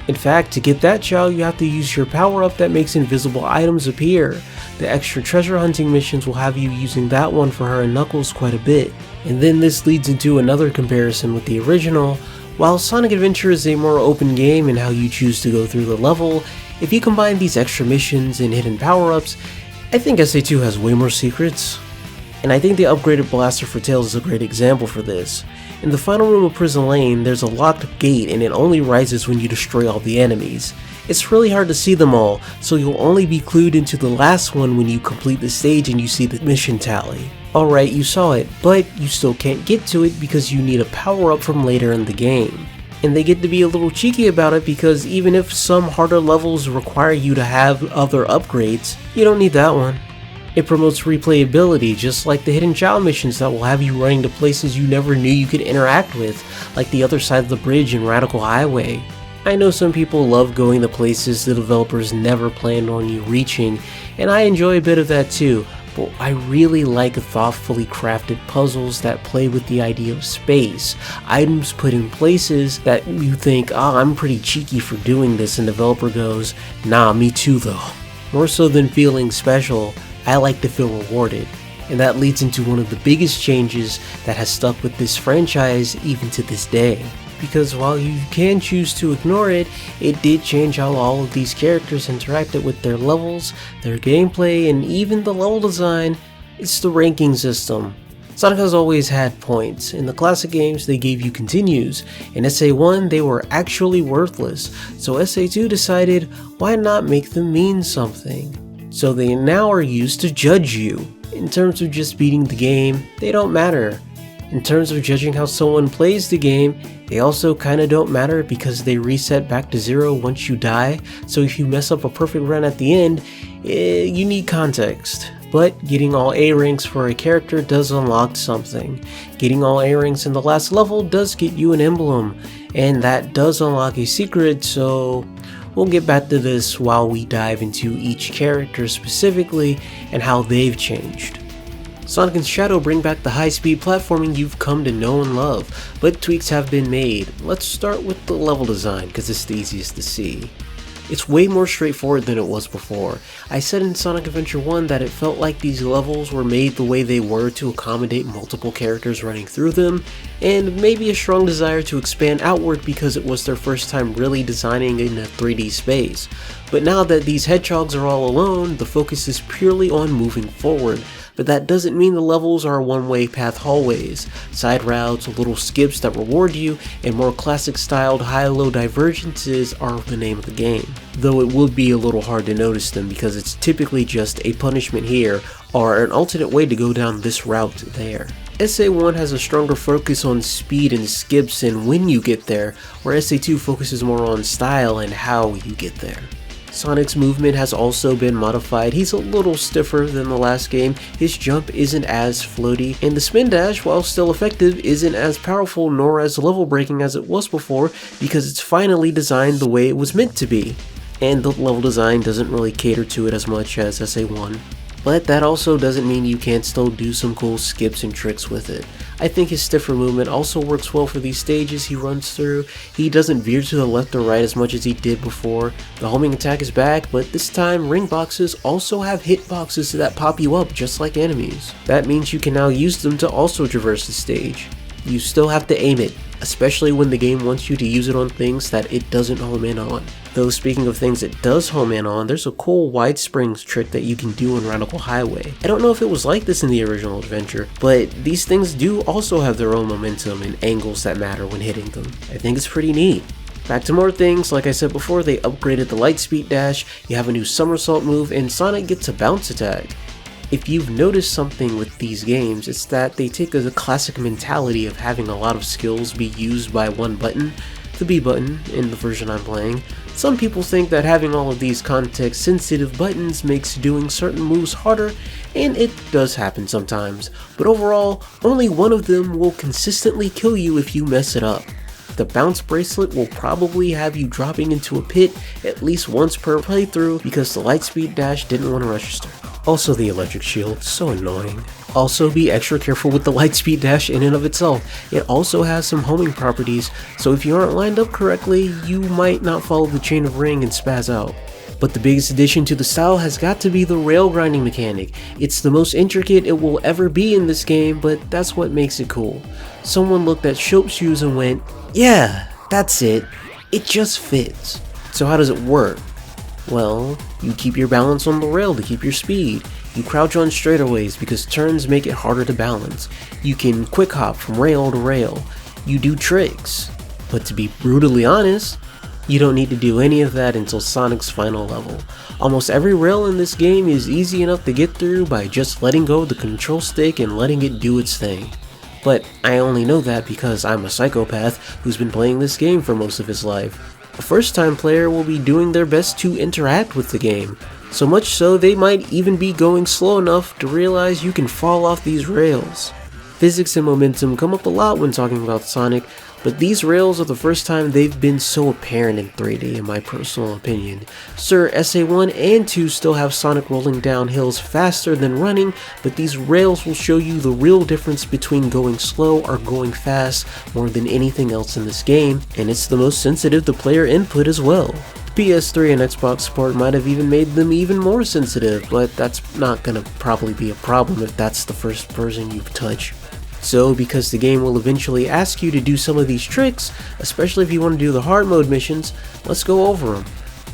In fact, to get that Chao, you have to use your power-up that makes invisible items appear. The extra treasure hunting missions will have you using that one for her and Knuckles quite a bit. And then this leads into another comparison with the original. While Sonic Adventure is a more open game in how you choose to go through the level, if you combine these extra missions and hidden power-ups, I think SA2 has way more secrets. And I think the upgraded blaster for Tails is a great example for this. In the final room of Prison Lane, there's a locked gate and it only rises when you destroy all the enemies. It's really hard to see them all, so you'll only be clued into the last one when you complete the stage and you see the mission tally. Alright, you saw it, but you still can't get to it because you need a power-up from later in the game. And they get to be a little cheeky about it because even if some harder levels require you to have other upgrades, you don't need that one. It promotes replayability, just like the Hidden Chao missions that will have you running to places you never knew you could interact with, like the other side of the bridge in Radical Highway. I know some people love going to places the developers never planned on you reaching, and I enjoy a bit of that too, but I really like thoughtfully crafted puzzles that play with the idea of space. Items put in places that you think, oh, I'm pretty cheeky for doing this, and the developer goes, nah, me too though. More so than feeling special, I like to feel rewarded, and that leads into one of the biggest changes that has stuck with this franchise even to this day. Because while you can choose to ignore it, it did change how all of these characters interacted with their levels, their gameplay, and even the level design. It's the ranking system. Sonic has always had points. In the classic games, they gave you continues. In SA1, they were actually worthless, so SA2 decided, why not make them mean something? So they now are used to judge you. In terms of just beating the game, they don't matter. In terms of judging how someone plays the game, they also kinda don't matter because they reset back to 0 once you die, so if you mess up a perfect run at the end, you need context. But getting all A ranks for a character does unlock something. Getting all A ranks in the last level does get you an emblem, and that does unlock a secret, so we'll get back to this while we dive into each character specifically and how they've changed. Sonic and Shadow bring back the high-speed platforming you've come to know and love, but tweaks have been made. Let's start with the level design, because it's the easiest to see. It's way more straightforward than it was before. I said in Sonic Adventure 1 that it felt like these levels were made the way they were to accommodate multiple characters running through them, and maybe a strong desire to expand outward because it was their first time really designing in a 3D space. But now that these hedgehogs are all alone, the focus is purely on moving forward. But that doesn't mean the levels are one-way path hallways. Side routes, little skips that reward you, and more classic-styled high-low divergences are the name of the game. Though it would be a little hard to notice them because it's typically just a punishment here or an alternate way to go down this route there. SA1 has a stronger focus on speed and skips and when you get there, where SA2 focuses more on style and how you get there. Sonic's movement has also been modified. He's a little stiffer than the last game, his jump isn't as floaty, and the spin dash, while still effective, isn't as powerful nor as level breaking as it was before because it's finally designed the way it was meant to be. And the level design doesn't really cater to it as much as SA1. But that also doesn't mean you can't still do some cool skips and tricks with it. I think his stiffer movement also works well for these stages he runs through. He doesn't veer to the left or right as much as he did before. The homing attack is back, but this time ring boxes also have hit boxes that pop you up just like enemies. That means you can now use them to also traverse the stage. You still have to aim it, especially when the game wants you to use it on things that it doesn't home in on. Though speaking of things it does home in on, there's a cool wide springs trick that you can do on Radical Highway. I don't know if it was like this in the original adventure, but these things do also have their own momentum and angles that matter when hitting them. I think it's pretty neat. Back to more things, like I said before, they upgraded the Lightspeed dash, you have a new somersault move, and Sonic gets a bounce attack. If you've noticed something with these games, it's that they take the classic mentality of having a lot of skills be used by one button, the B button in the version I'm playing. Some people think that having all of these context-sensitive buttons makes doing certain moves harder, and it does happen sometimes, but overall, only one of them will consistently kill you if you mess it up. The bounce bracelet will probably have you dropping into a pit at least once per playthrough because the Lightspeed dash didn't want to register. Also the electric shield, so annoying. Also be extra careful with the Lightspeed dash in and of itself. It also has some homing properties, so if you aren't lined up correctly, you might not follow the chain of ring and spaz out. But the biggest addition to the style has got to be the rail grinding mechanic. It's the most intricate it will ever be in this game, but that's what makes it cool. Someone looked at Shope's shoes and went, yeah, that's it. It just fits. So how does it work? Well, you keep your balance on the rail to keep your speed. You crouch on straightaways because turns make it harder to balance. You can quick hop from rail to rail. You do tricks. But to be brutally honest, you don't need to do any of that until Sonic's final level. Almost every rail in this game is easy enough to get through by just letting go of the control stick and letting it do its thing. But I only know that because I'm a psychopath who's been playing this game for most of his life. A first-time player will be doing their best to interact with the game, so much so they might even be going slow enough to realize you can fall off these rails. Physics and momentum come up a lot when talking about Sonic, but these rails are the first time they've been so apparent in 3D in my personal opinion. Sir, SA1 and 2 still have Sonic rolling down hills faster than running, but these rails will show you the real difference between going slow or going fast more than anything else in this game, and it's the most sensitive to player input as well. PS3 and Xbox support might have even made them even more sensitive, but that's not gonna probably be a problem if that's the first version you touch. So, because the game will eventually ask you to do some of these tricks, especially if you want to do the hard mode missions, let's go over them.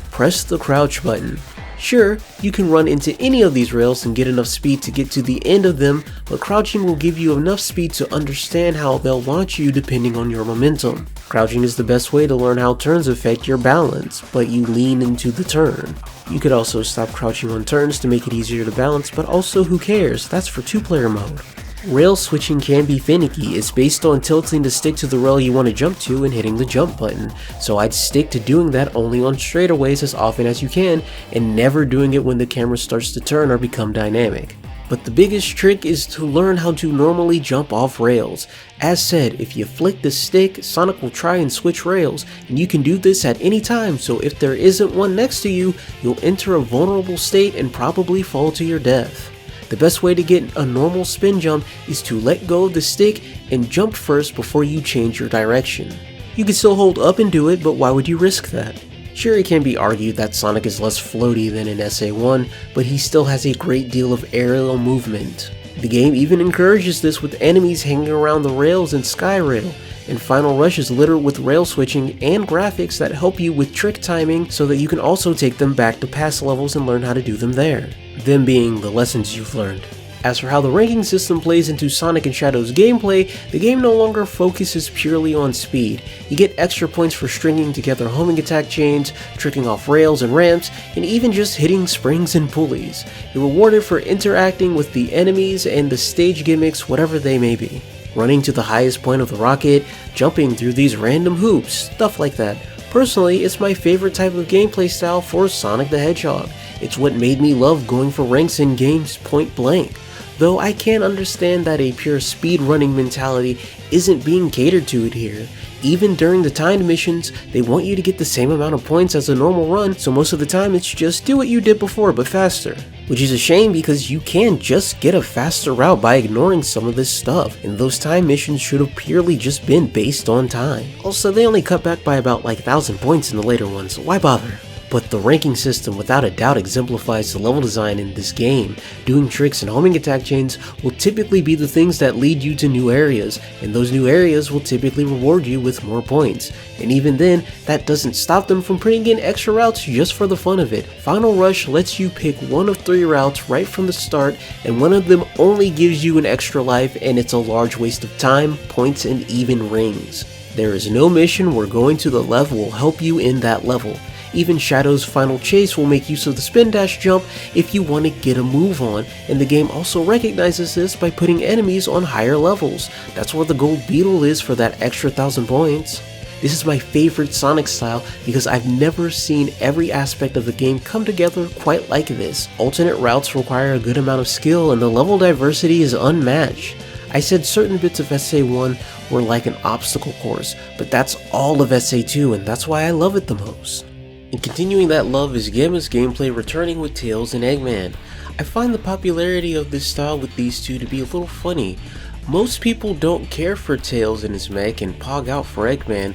Press the crouch button. Sure, you can run into any of these rails and get enough speed to get to the end of them, but crouching will give you enough speed to understand how they'll launch you depending on your momentum. Crouching is the best way to learn how turns affect your balance, but you lean into the turn. You could also stop crouching on turns to make it easier to balance, but also who cares, that's for 2-player mode. Rail switching can be finicky. It's based on tilting the stick to the rail you want to jump to and hitting the jump button, so I'd stick to doing that only on straightaways as often as you can, and never doing it when the camera starts to turn or become dynamic. But the biggest trick is to learn how to normally jump off rails. As said, if you flick the stick, Sonic will try and switch rails, and you can do this at any time, so if there isn't one next to you, you'll enter a vulnerable state and probably fall to your death. The best way to get a normal spin jump is to let go of the stick and jump first before you change your direction. You can still hold up and do it, but why would you risk that? Sure, it can be argued that Sonic is less floaty than in SA1, but he still has a great deal of aerial movement. The game even encourages this with enemies hanging around the rails in Skyrail, and Final Rush is littered with rail switching and graphics that help you with trick timing so that you can also take them back to past levels and learn how to do them there, them being the lessons you've learned. As for how the ranking system plays into Sonic and Shadow's gameplay, the game no longer focuses purely on speed. You get extra points for stringing together homing attack chains, tricking off rails and ramps, and even just hitting springs and pulleys. You're rewarded for interacting with the enemies and the stage gimmicks, whatever they may be. Running to the highest point of the rocket, jumping through these random hoops, stuff like that. Personally, it's my favorite type of gameplay style for Sonic the Hedgehog. It's what made me love going for ranks in games point blank. Though I can understand that a pure speedrunning mentality isn't being catered to it here. Even during the timed missions, they want you to get the same amount of points as a normal run, so most of the time it's just do what you did before but faster. Which is a shame because you can just get a faster route by ignoring some of this stuff, and those time missions should have purely just been based on time. Also, they only cut back by about 1,000 points in the later ones, so why bother? But the ranking system without a doubt exemplifies the level design in this game. Doing tricks and homing attack chains will typically be the things that lead you to new areas, and those new areas will typically reward you with more points. And even then, that doesn't stop them from putting in extra routes just for the fun of it. Final Rush lets you pick one of 3 routes right from the start, and one of them only gives you an extra life, and it's a large waste of time, points, and even rings. There is no mission where going to the left will help you in that level. Even Shadow's final chase will make use of the spin dash jump if you want to get a move on, and the game also recognizes this by putting enemies on higher levels. That's where the gold beetle is for that extra 1,000 points. This is my favorite Sonic style because I've never seen every aspect of the game come together quite like this. Alternate routes require a good amount of skill and the level diversity is unmatched. I said certain bits of SA1 were like an obstacle course, but that's all of SA2 and that's why I love it the most. And continuing that love is Gamma's gameplay returning with Tails and Eggman. I find the popularity of this style with these two to be a little funny. Most people don't care for Tails and his mech and pog out for Eggman,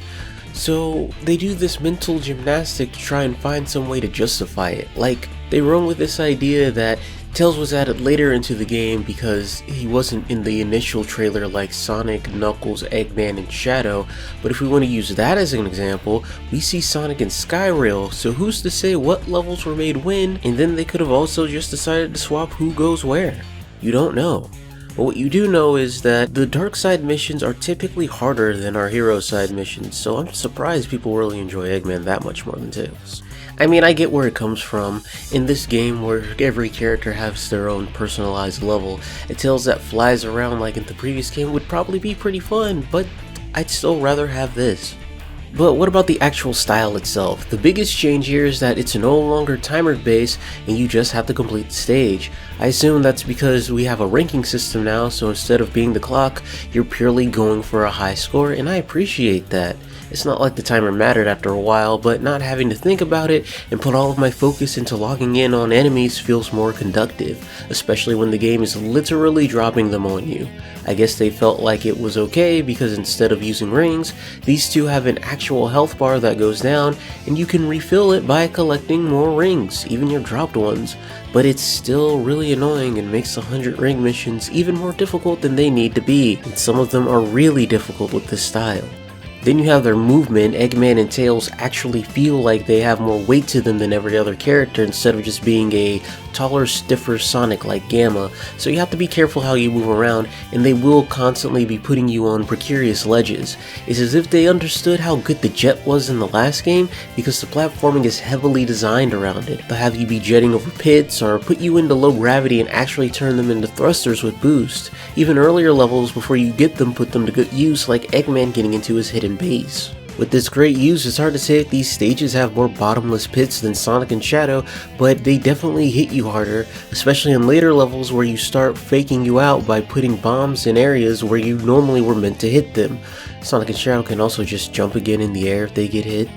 so they do this mental gymnastic to try and find some way to justify it. Like, they run with this idea that Tails was added later into the game because he wasn't in the initial trailer like Sonic, Knuckles, Eggman, and Shadow, but if we want to use that as an example, we see Sonic in Skyrail, so who's to say what levels were made when, and then they could have also just decided to swap who goes where. You don't know. But what you do know is that the dark side missions are typically harder than our hero side missions, so I'm surprised people really enjoy Eggman that much more than Tails. I mean, I get where it comes from. In this game where every character has their own personalized level, a Tails that flies around like in the previous game would probably be pretty fun, but I'd still rather have this. But what about the actual style itself? The biggest change here is that it's no longer timer based and you just have to complete the stage. I assume that's because we have a ranking system now, so instead of being the clock, you're purely going for a high score, and I appreciate that. It's not like the timer mattered after a while, but not having to think about it and put all of my focus into logging in on enemies feels more conductive, especially when the game is literally dropping them on you. I guess they felt like it was okay because instead of using rings, these two have an actual health bar that goes down and you can refill it by collecting more rings, even your dropped ones. But it's still really annoying and makes the 100 ring missions even more difficult than they need to be, and some of them are really difficult with this style. Then you have their movement. Eggman and Tails actually feel like they have more weight to them than every other character instead of just being a taller, stiffer Sonic like Gamma, so you have to be careful how you move around, and they will constantly be putting you on precarious ledges. It's as if they understood how good the jet was in the last game because the platforming is heavily designed around it. They'll have you be jetting over pits or put you into low gravity and actually turn them into thrusters with boost. Even earlier levels before you get them put them to good use, like Eggman getting into his hidden base. With this great use, it's hard to say if these stages have more bottomless pits than Sonic and Shadow, but they definitely hit you harder, especially in later levels where you start faking you out by putting bombs in areas where you normally were meant to hit them. Sonic and Shadow can also just jump again in the air if they get hit.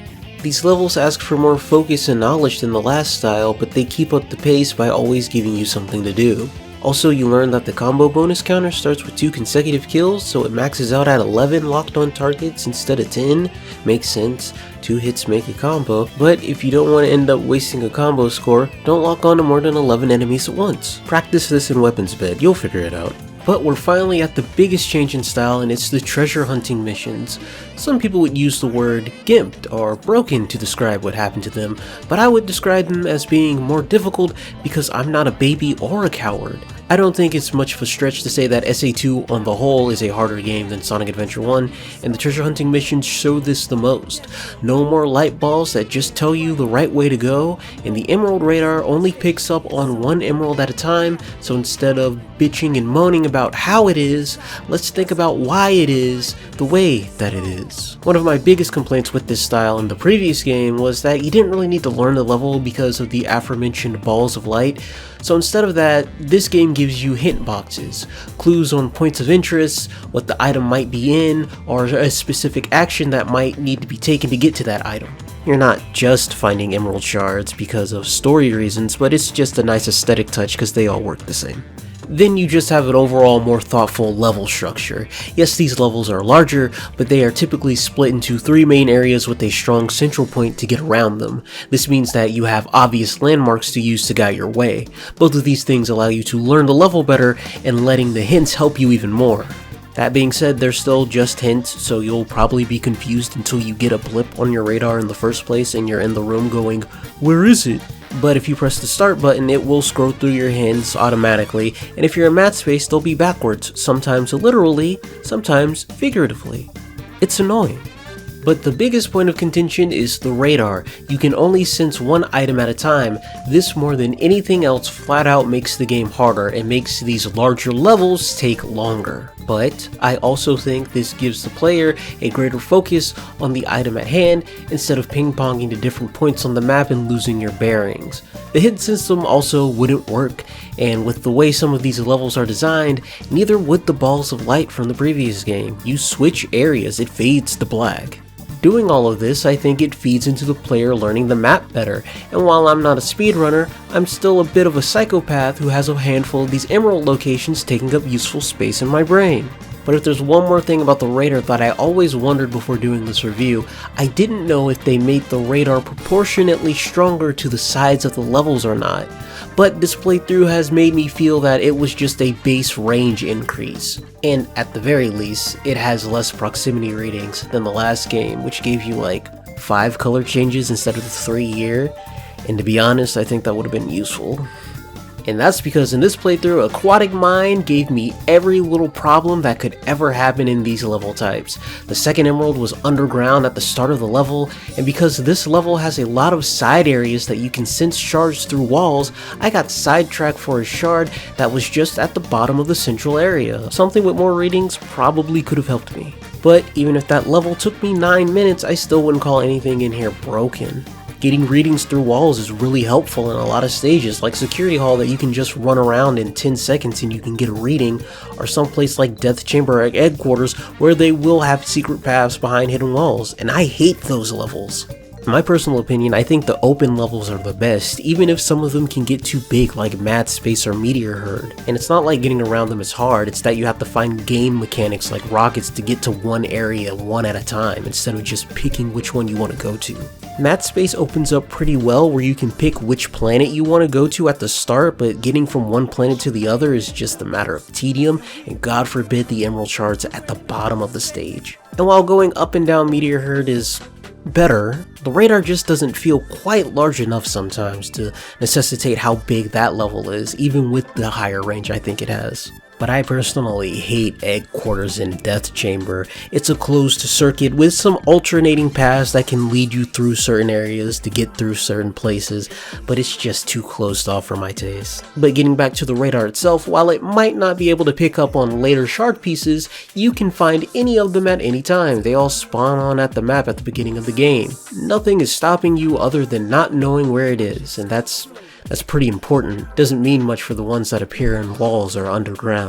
These levels ask for more focus and knowledge than the last style, but they keep up the pace by always giving you something to do. Also, you learn that the combo bonus counter starts with 2 consecutive kills, so it maxes out at 11 locked on targets instead of 10. Makes sense, 2 hits make a combo, but if you don't want to end up wasting a combo score, don't lock on to more than 11 enemies at once. Practice this in weapons bed, you'll figure it out. But we're finally at the biggest change in style, and it's the treasure hunting missions. Some people would use the word gimped or broken to describe what happened to them, but I would describe them as being more difficult because I'm not a baby or a coward. I don't think it's much of a stretch to say that SA2 on the whole is a harder game than Sonic Adventure 1, and the treasure hunting missions show this the most. No more light balls that just tell you the right way to go, and the emerald radar only picks up on 1 emerald at a time, so instead of bitching and moaning about how it is, let's think about why it is the way that it is. One of my biggest complaints with this style in the previous game was that you didn't really need to learn the level because of the aforementioned balls of light. So instead of that, this game gives you hint boxes, clues on points of interest, what the item might be in, or a specific action that might need to be taken to get to that item. You're not just finding emerald shards because of story reasons, but it's just a nice aesthetic touch because they all work the same. Then you just have an overall more thoughtful level structure. Yes, these levels are larger, but they are typically split into 3 main areas with a strong central point to get around them. This means that you have obvious landmarks to use to guide your way. Both of these things allow you to learn the level better and letting the hints help you even more. That being said, they're still just hints, so you'll probably be confused until you get a blip on your radar in the first place and you're in the room going, "Where is it?" But if you press the start button, it will scroll through your hints automatically, and if you're in mat space, they'll be backwards, sometimes literally, sometimes figuratively. It's annoying. But the biggest point of contention is the radar. You can only sense 1 item at a time. This more than anything else flat out makes the game harder and makes these larger levels take longer. But I also think this gives the player a greater focus on the item at hand instead of ping-ponging to different points on the map and losing your bearings. The hit system also wouldn't work, and with the way some of these levels are designed, neither would the balls of light from the previous game. You switch areas, it fades to black. Doing all of this, I think it feeds into the player learning the map better, and while I'm not a speedrunner, I'm still a bit of a psychopath who has a handful of these emerald locations taking up useful space in my brain. But if there's one more thing about the radar that I always wondered before doing this review, I didn't know if they made the radar proportionately stronger to the sides of the levels or not. But this playthrough has made me feel that it was just a base range increase. And at the very least, it has less proximity ratings than the last game, which gave you like 5 color changes instead of the 3 here. And to be honest, I think that would have been useful. And that's because in this playthrough, Aquatic Mine gave me every little problem that could ever happen in these level types. The second emerald was underground at the start of the level, and because this level has a lot of side areas that you can sense shards through walls, I got sidetracked for a shard that was just at the bottom of the central area. Something with more ratings probably could have helped me. But even if that level took me 9 minutes, I still wouldn't call anything in here broken. Getting readings through walls is really helpful in a lot of stages, like Security Hall that you can just run around in 10 seconds and you can get a reading, or someplace like Death Chamber or Headquarters where they will have secret paths behind hidden walls, and I hate those levels. In my personal opinion, I think the open levels are the best, even if some of them can get too big like Mad Space or Meteor Herd. And it's not like getting around them is hard, it's that you have to find game mechanics like rockets to get to one area one at a time, instead of just picking which one you want to go to. Mad Space opens up pretty well where you can pick which planet you want to go to at the start, but getting from one planet to the other is just a matter of tedium, and God forbid the emerald shards at the bottom of the stage. And while going up and down Meteor Herd is better, the radar just doesn't feel quite large enough sometimes to necessitate how big that level is, even with the higher range I think it has. But I personally hate Headquarters and Death Chamber. It's a closed circuit with some alternating paths that can lead you through certain areas to get through certain places, but it's just too closed off for my taste. But getting back to the radar itself, while it might not be able to pick up on later shard pieces, you can find any of them at any time. They all spawn on at the map at the beginning of the game. Nothing is stopping you other than not knowing where it is, and that's pretty important. Doesn't mean much for the ones that appear in walls or underground.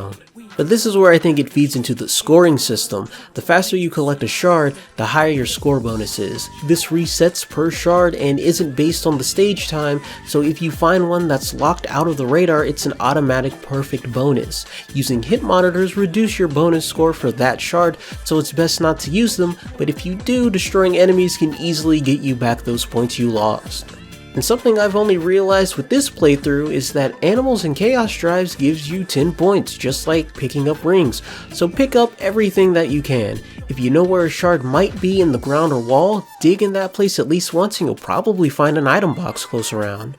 But this is where I think it feeds into the scoring system. The faster you collect a shard, the higher your score bonus is. This resets per shard and isn't based on the stage time, so if you find one that's locked out of the radar, it's an automatic perfect bonus. Using hit monitors reduce your bonus score for that shard, so it's best not to use them, but if you do, destroying enemies can easily get you back those points you lost. And something I've only realized with this playthrough is that Animals and Chaos Drives gives you 10 points, just like picking up rings, so pick up everything that you can. If you know where a shard might be in the ground or wall, dig in that place at least once and you'll probably find an item box close around.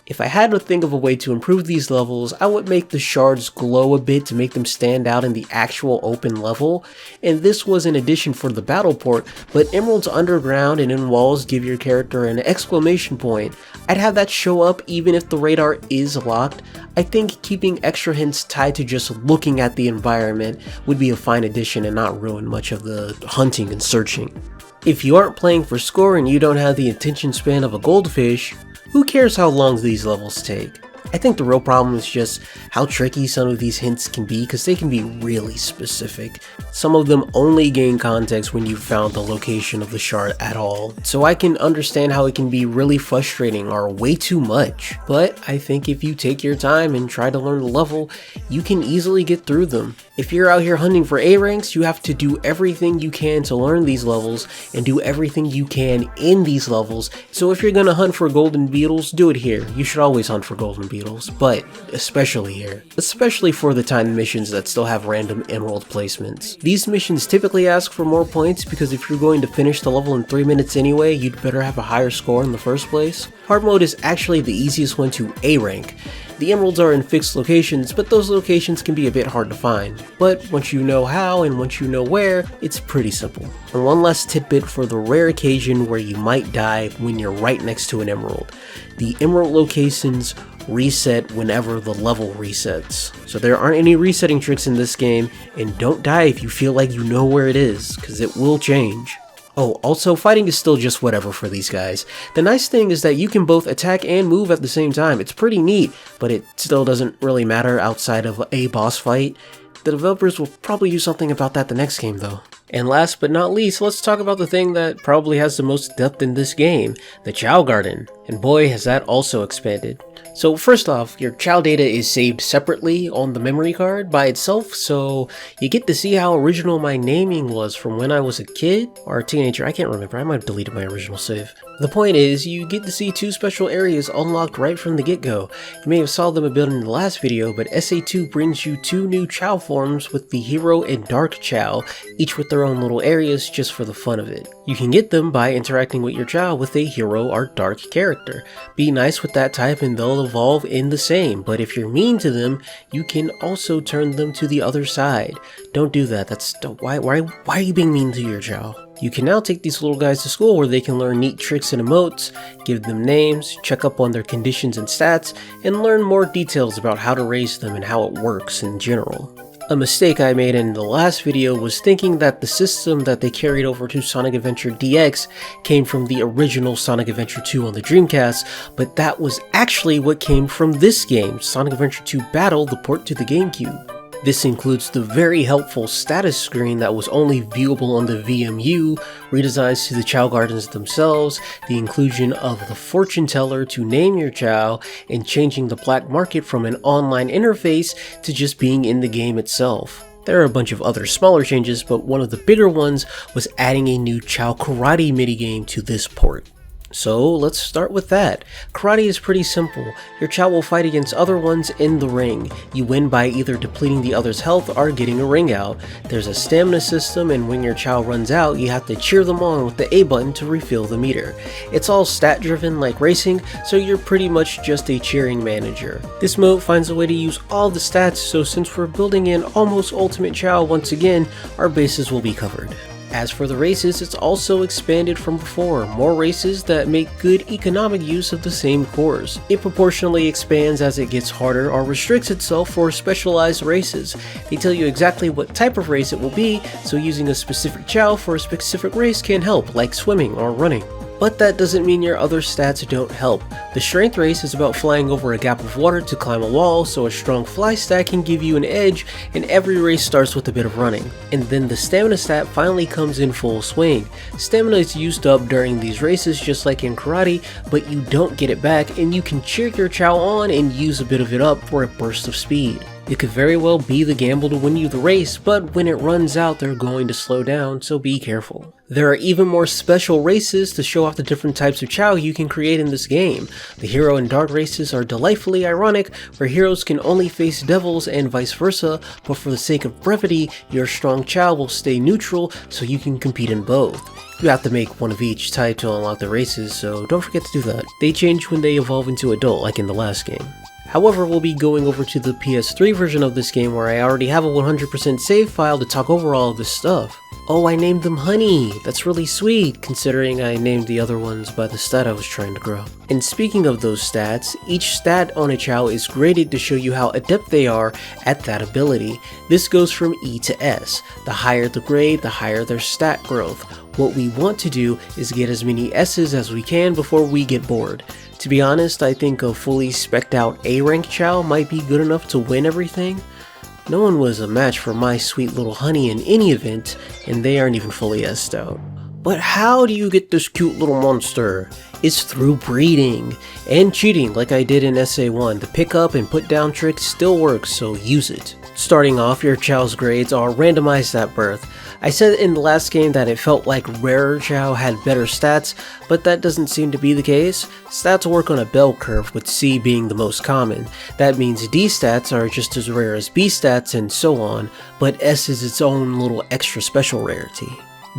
If I had to think of a way to improve these levels, I would make the shards glow a bit to make them stand out in the actual open level, and this was an addition for the battle port, but emeralds underground and in walls give your character an exclamation point. I'd have that show up even if the radar is locked. I think keeping extra hints tied to just looking at the environment would be a fine addition and not ruin much of the hunting and searching. If you aren't playing for score and you don't have the attention span of a goldfish, who cares how long these levels take? I think the real problem is just how tricky some of these hints can be because they can be really specific. Some of them only gain context when you've found the location of the shard at all. So I can understand how it can be really frustrating or way too much. But I think if you take your time and try to learn the level, you can easily get through them. If you're out here hunting for A ranks, you have to do everything you can to learn these levels and do everything you can in these levels. So if you're gonna hunt for golden beetles, do it here. You should always hunt for golden beetles, but especially here. Especially for the timed missions that still have random emerald placements. These missions typically ask for more points because if you're going to finish the level in 3 minutes anyway, you'd better have a higher score in the first place. Hard mode is actually the easiest one to A rank. The emeralds are in fixed locations, but those locations can be a bit hard to find. But once you know how and once you know where, it's pretty simple. And one last tidbit for the rare occasion where you might die when you're right next to an emerald. The emerald locations reset whenever the level resets. So there aren't any resetting tricks in this game, and don't die if you feel like you know where it is, because it will change. Oh, also, fighting is still just whatever for these guys. The nice thing is that you can both attack and move at the same time. It's pretty neat, but it still doesn't really matter outside of a boss fight. The developers will probably do something about that the next game though. And last but not least, let's talk about the thing that probably has the most depth in this game, the Chao Garden. And boy, has that also expanded. So first off, your Chao data is saved separately on the memory card by itself, so you get to see how original my naming was from when I was a kid or a teenager. I can't remember, I might have deleted my original save. The point is, you get to see 2 special areas unlocked right from the get-go. You may have saw them a bit in the last video, but SA2 brings you 2 new Chao forms with the Hero and Dark Chao, each with their own little areas just for the fun of it. You can get them by interacting with your Chao with a Hero or Dark character. Be nice with that type and they'll evolve in the same, but if you're mean to them, you can also turn them to the other side. Don't do that, why are you being mean to your Chao? You can now take these little guys to school where they can learn neat tricks and emotes, give them names, check up on their conditions and stats, and learn more details about how to raise them and how it works in general. A mistake I made in the last video was thinking that the system that they carried over to Sonic Adventure DX came from the original Sonic Adventure 2 on the Dreamcast, but that was actually what came from this game, Sonic Adventure 2 Battle, the port to the GameCube. This includes the very helpful status screen that was only viewable on the VMU, redesigns to the Chao Gardens themselves, the inclusion of the fortune teller to name your Chao, and changing the black market from an online interface to just being in the game itself. There are a bunch of other smaller changes, but one of the bigger ones was adding a new Chao Karate minigame to this port. So let's start with that. Karate is pretty simple. Your Chao will fight against other ones in the ring. You win by either depleting the other's health or getting a ring out. There's a stamina system, and when your Chao runs out, you have to cheer them on with the A button to refill the meter. It's all stat driven like racing, so you're pretty much just a cheering manager. This mode finds a way to use all the stats, so since we're building in almost ultimate Chao once again, our bases will be covered. As for the races, it's also expanded from before, more races that make good economic use of the same cores. It proportionally expands as it gets harder or restricts itself for specialized races. They tell you exactly what type of race it will be, so using a specific Chao for a specific race can help, like swimming or running. But that doesn't mean your other stats don't help. The strength race is about flying over a gap of water to climb a wall, so a strong fly stat can give you an edge, and every race starts with a bit of running. And then the stamina stat finally comes in full swing. Stamina is used up during these races just like in karate, but you don't get it back, and you can cheer your Chao on and use a bit of it up for a burst of speed. It could very well be the gamble to win you the race, but when it runs out they're going to slow down, so be careful. There are even more special races to show off the different types of Chao you can create in this game. The hero and dog races are delightfully ironic, where heroes can only face devils and vice versa, but for the sake of brevity, your strong Chao will stay neutral so you can compete in both. You have to make one of each type to unlock the races, so don't forget to do that. They change when they evolve into adult, like in the last game. However, we'll be going over to the PS3 version of this game where I already have a 100% save file to talk over all of this stuff. Oh, I named them Honey! That's really sweet, considering I named the other ones by the stat I was trying to grow. And speaking of those stats, each stat on a Chao is graded to show you how adept they are at that ability. This goes from E to S. The higher the grade, the higher their stat growth. What we want to do is get as many S's as we can before we get bored. To be honest, I think a fully spec'd out A-rank Chao might be good enough to win everything. No one was a match for my sweet little Honey in any event, and they aren't even fully S'd out. But how do you get this cute little monster? It's through breeding and cheating like I did in SA1. The pick up and put down trick still works, so use it. Starting off, your Chao's grades are randomized at birth. I said in the last game that it felt like rarer Chao had better stats, but that doesn't seem to be the case. Stats work on a bell curve, with C being the most common. That means D stats are just as rare as B stats and so on, but S is its own little extra special rarity.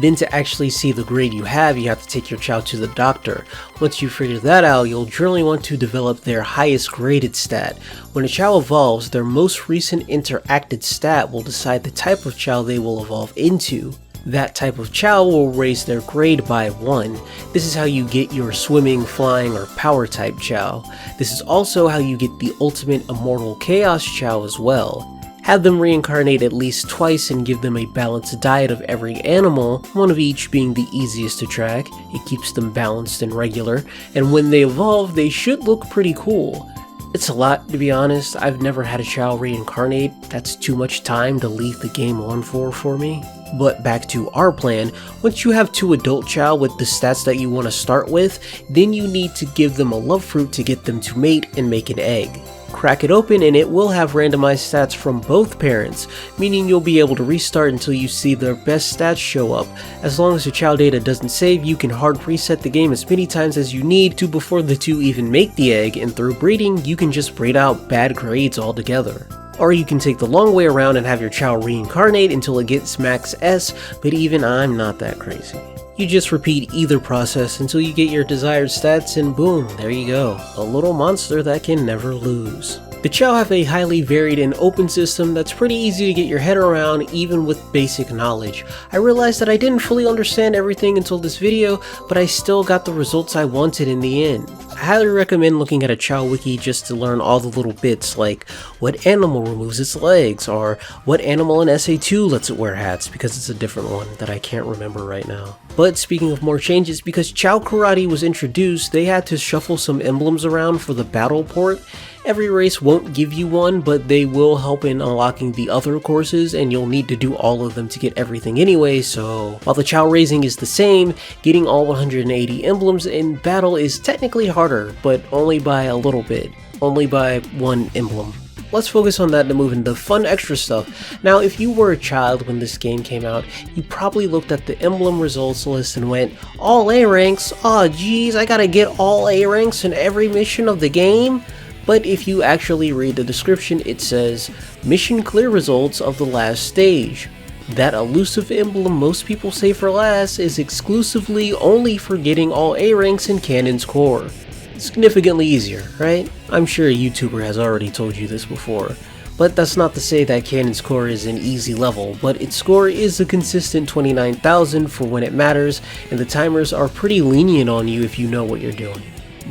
Then to actually see the grade you have to take your Chao to the doctor. Once you figure that out, you'll generally want to develop their highest graded stat. When a Chao evolves, their most recent interacted stat will decide the type of Chao they will evolve into. That type of Chao will raise their grade by 1. This is how you get your swimming, flying, or power type Chao. This is also how you get the ultimate immortal chaos Chao as well. Have them reincarnate at least twice and give them a balanced diet of every animal, one of each being the easiest to track. It keeps them balanced and regular, and when they evolve, they should look pretty cool. It's a lot, to be honest. I've never had a Chao reincarnate. That's too much time to leave the game on for me. But back to our plan, once you have 2 adult Chao with the stats that you want to start with, then you need to give them a love fruit to get them to mate and make an egg. Crack it open and it will have randomized stats from both parents, meaning you'll be able to restart until you see their best stats show up. As long as the Chao data doesn't save, you can hard reset the game as many times as you need to before the 2 even make the egg, and through breeding, you can just breed out bad grades altogether. Or you can take the long way around and have your Chao reincarnate until it gets max S, but even I'm not that crazy. You just repeat either process until you get your desired stats, and boom, there you go. A little monster that can never lose. The Chao have a highly varied and open system that's pretty easy to get your head around even with basic knowledge. I realized that I didn't fully understand everything until this video, but I still got the results I wanted in the end. I highly recommend looking at a Chao wiki just to learn all the little bits like what animal removes its legs, or what animal in SA2 lets it wear hats, because it's a different one that I can't remember right now. But speaking of more changes, because Chao Karate was introduced, they had to shuffle some emblems around for the battle port. Every race won't give you one, but they will help in unlocking the other courses, and you'll need to do all of them to get everything anyway, so while the Chao raising is the same, getting all 180 emblems in battle is technically harder, but only by a little bit. Only by 1 emblem. Let's focus on that to move into fun extra stuff. Now, if you were a child when this game came out, you probably looked at the emblem results list and went, all A ranks? Aw geez, I gotta get all A ranks in every mission of the game? But if you actually read the description, it says, mission clear results of the last stage. That elusive emblem most people say for last is exclusively only for getting all A ranks in Canon's core. Significantly easier, right? I'm sure a YouTuber has already told you this before. But that's not to say that Canon's core is an easy level, but its score is a consistent 29,000 for when it matters, and the timers are pretty lenient on you if you know what you're doing.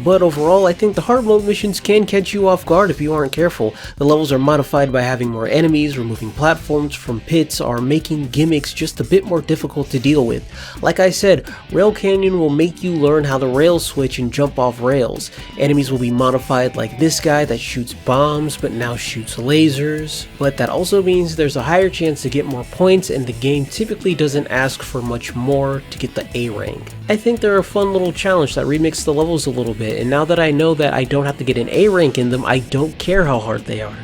But overall, I think the hard mode missions can catch you off guard if you aren't careful. The levels are modified by having more enemies, removing platforms from pits, or making gimmicks just a bit more difficult to deal with. Like I said, Rail Canyon will make you learn how to rail switch and jump off rails. Enemies will be modified like this guy that shoots bombs but now shoots lasers. But that also means there's a higher chance to get more points, and the game typically doesn't ask for much more to get the A rank. I think they're a fun little challenge that remix the levels a little bit, and now that I know that I don't have to get an A rank in them, I don't care how hard they are.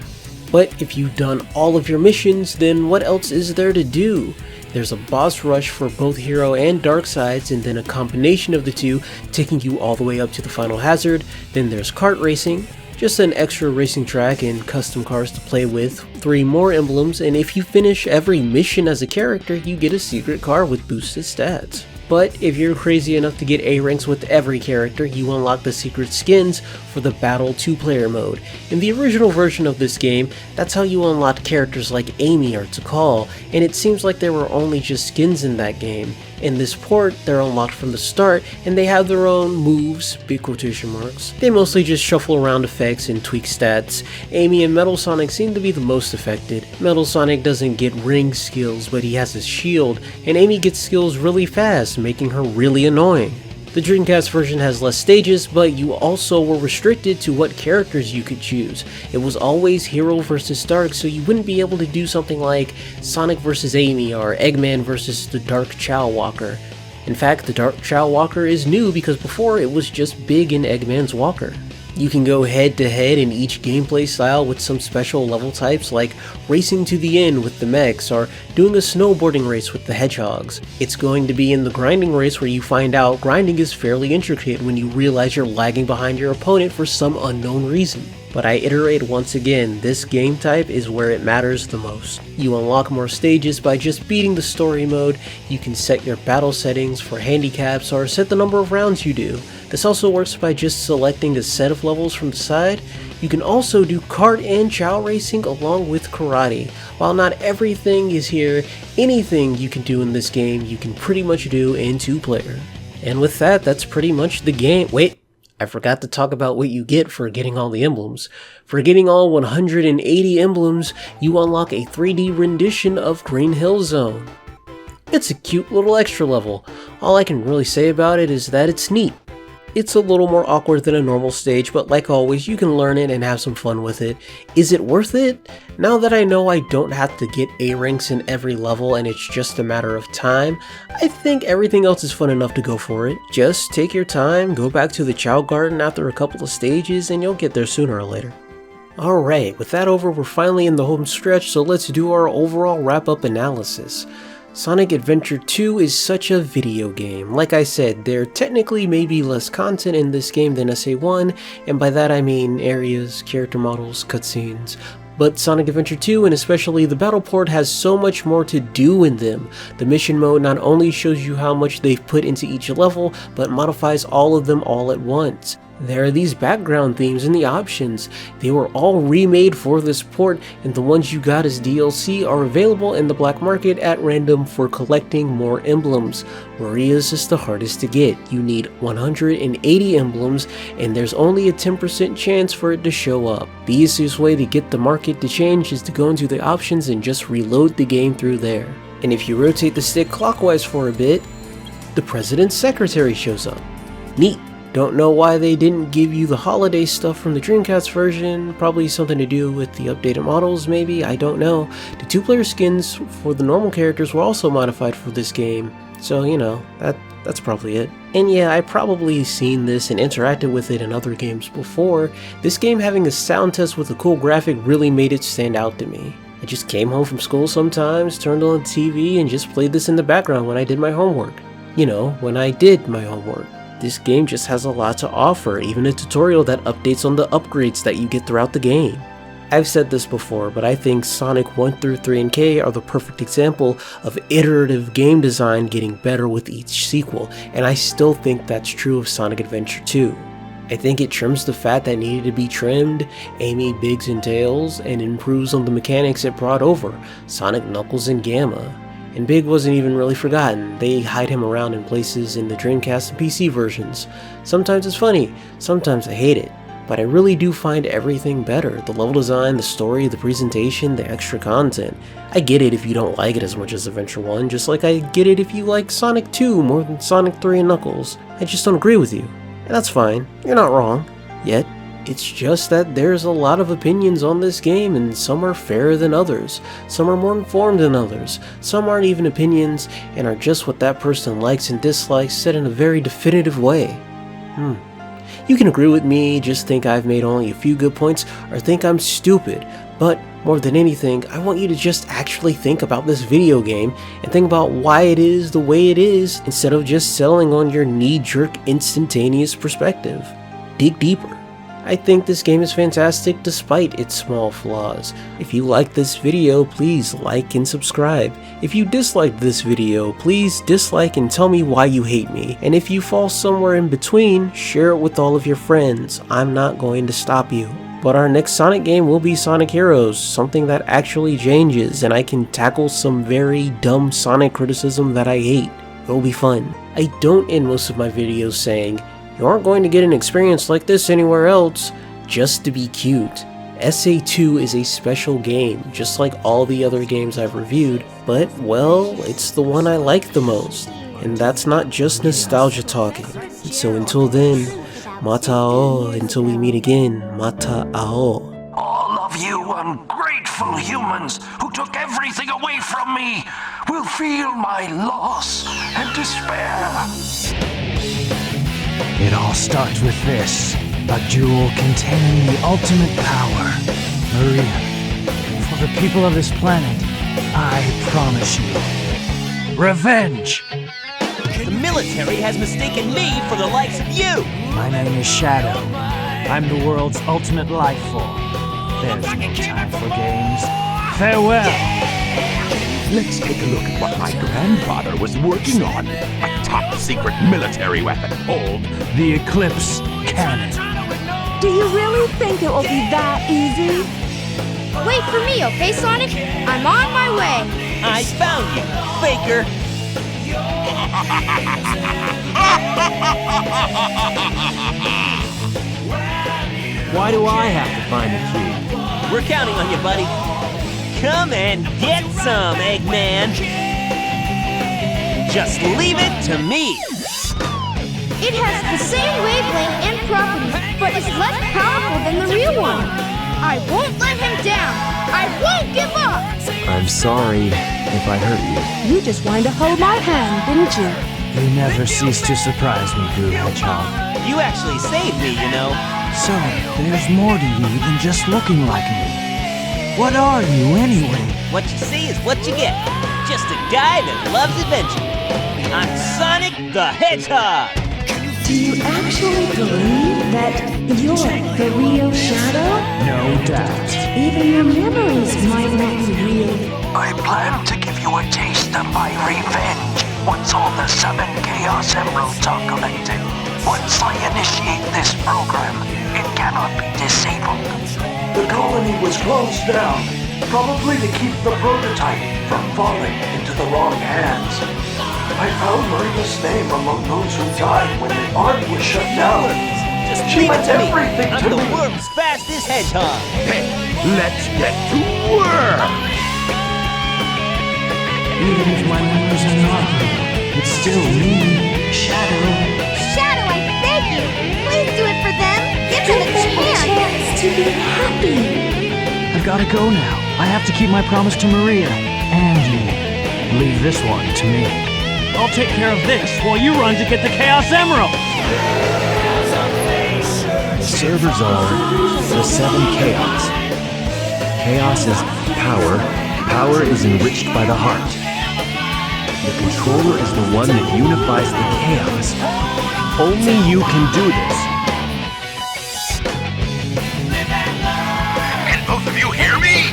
But if you've done all of your missions, then what else is there to do? There's a boss rush for both hero and dark sides, and then a combination of the two taking you all the way up to the final hazard. Then there's kart racing, just an extra racing track and custom cars to play with, 3 more emblems, and if you finish every mission as a character, you get a secret car with boosted stats. But if you're crazy enough to get A ranks with every character, you unlock the secret skins for the Battle 2-player mode. In the original version of this game, that's how you unlocked characters like Amy or Tikal, and it seems like there were only just skins in that game. In this port, they're unlocked from the start, and they have their own moves, big quotation marks. They mostly just shuffle around effects and tweak stats. Amy and Metal Sonic seem to be the most affected. Metal Sonic doesn't get ring skills, but he has his shield, and Amy gets skills really fast, making her really annoying. The Dreamcast version has less stages, but you also were restricted to what characters you could choose. It was always Hero vs Dark, so you wouldn't be able to do something like Sonic vs Amy or Eggman vs the Dark Chao Walker. In fact, the Dark Chao Walker is new because before it was just Big and Eggman's Walker. You can go head to head in each gameplay style with some special level types like racing to the end with the mechs or doing a snowboarding race with the hedgehogs. It's going to be in the grinding race where you find out grinding is fairly intricate when you realize you're lagging behind your opponent for some unknown reason. But I iterate once again, this game type is where it matters the most. You unlock more stages by just beating the story mode, you can set your battle settings for handicaps or set the number of rounds you do. This also works by just selecting a set of levels from the side. You can also do kart and chow racing along with karate. While not everything is here, anything you can do in this game you can pretty much do in 2-player. And with that, that's pretty much the game. Wait! I forgot to talk about what you get for getting all the emblems. For getting all 180 emblems, you unlock a 3D rendition of Green Hill Zone. It's a cute little extra level. All I can really say about it is that it's neat. It's a little more awkward than a normal stage, but like always, you can learn it and have some fun with it. Is it worth it? Now that I know I don't have to get A ranks in every level and it's just a matter of time, I think everything else is fun enough to go for it. Just take your time, go back to the Chao Garden after a couple of stages, and you'll get there sooner or later. Alright, with that over, we're finally in the home stretch, so let's do our overall wrap-up analysis. Sonic Adventure 2 is such a video game. Like I said, there technically may be less content in this game than SA1, and by that I mean areas, character models, cutscenes. But Sonic Adventure 2, and especially the Battle Port, has so much more to do in them. The mission mode not only shows you how much they've put into each level, but modifies all of them all at once. There are these background themes in the options. They were all remade for this port, and the ones you got as DLC are available in the black market at random for collecting more emblems. Maria's is the hardest to get. You need 180 emblems, and there's only a 10% chance for it to show up. The easiest way to get the market to change is to go into the options and just reload the game through there. And if you rotate the stick clockwise for a bit, the President's Secretary shows up. Neat. Don't know why they didn't give you the holiday stuff from the Dreamcast version, probably something to do with the updated models maybe, I don't know. The 2-player skins for the normal characters were also modified for this game, so you know, that's probably it. And yeah, I probably seen this and interacted with it in other games before. This game having a sound test with a cool graphic really made it stand out to me. I just came home from school sometimes, turned on the TV, and just played this in the background when I did my homework. You know, when I did my homework. This game just has a lot to offer, even a tutorial that updates on the upgrades that you get throughout the game. I've said this before, but I think Sonic 1 through 3 and K are the perfect example of iterative game design getting better with each sequel, and I still think that's true of Sonic Adventure 2. I think it trims the fat that needed to be trimmed, Amy, Biggs, and Tails, and improves on the mechanics it brought over, Sonic, Knuckles, and Gamma. And Big wasn't even really forgotten. They hide him around in places in the Dreamcast and PC versions. Sometimes it's funny, sometimes I hate it. But I really do find everything better. The level design, the story, the presentation, the extra content. I get it if you don't like it as much as Adventure 1, just like I get it if you like Sonic 2 more than Sonic 3 and Knuckles. I just don't agree with you. And that's fine, you're not wrong. Yet, it's just that there's a lot of opinions on this game, and some are fairer than others. Some are more informed than others. Some aren't even opinions, and are just what that person likes and dislikes said in a very definitive way. You can agree with me, just think I've made only a few good points, or think I'm stupid, but more than anything, I want you to just actually think about this video game and think about why it is the way it is instead of just settling on your knee-jerk instantaneous perspective. Dig deeper. I think this game is fantastic despite its small flaws. If you liked this video, please like and subscribe. If you disliked this video, please dislike and tell me why you hate me. And if you fall somewhere in between, share it with all of your friends. I'm not going to stop you. But our next Sonic game will be Sonic Heroes, something that actually changes, and I can tackle some very dumb Sonic criticism that I hate. It'll be fun. I don't end most of my videos saying, "You aren't going to get an experience like this anywhere else," just to be cute. SA2 is a special game, just like all the other games I've reviewed, but, well, it's the one I like the most. And that's not just nostalgia talking. So until then, mata'o, until we meet again, mata'o. All of you ungrateful humans who took everything away from me will feel my loss and despair. It all starts with this. A jewel containing the ultimate power. Maria, for the people of this planet, I promise you, revenge! The military has mistaken me for the likes of you! My name is Shadow. I'm the world's ultimate life form. There's no time for games. Farewell! Let's take a look at what my grandfather was working on. A top-secret military weapon called The Eclipse Cannon. Do you really think it will be that easy? Wait for me, okay, Sonic? I'm on my way. I found you, faker! Why do I have to find the key? We're counting on you, buddy. Come and get some, Eggman! Just leave it to me! It has the same wavelength and properties, but is less powerful than the real one. I won't let him down. I won't give up. I'm sorry if I hurt you. You just wanted to hold my hand, didn't you? You never cease to surprise me, Blue Hedgehog. You actually saved me, you know. So, there's more to you than just looking like me. What are you, anyway? What you see is what you get. Just a guy that loves adventure. I'm Sonic the Hedgehog! Do you actually believe that you're the real Shadow? No doubt. Even your memories might not be real. I plan to give you a taste of my revenge once all the 7 Chaos Emeralds are collected. Once I initiate this program, it cannot be disabled. The colony was closed down, probably to keep the prototype from falling into the wrong hands. I found Maria's name among those who died when the ark was shut down. Just She leave it meant to me. everything I'm to the me. world's fastest hedgehog. Hey, let's get to work! Even if my memories are not real, it's still me, Shadow. Shadow, I beg you. Please do it for them. Give them a chance. To be happy. I've gotta go now. I have to keep my promise to Maria and you. Leave this one to me. I'll take care of this while you run to get the Chaos Emerald. Servers are the 7 Chaos. Chaos is power. Power is enriched by the heart. The controller is the one that unifies the chaos. Only you can do this. Can both of you hear me?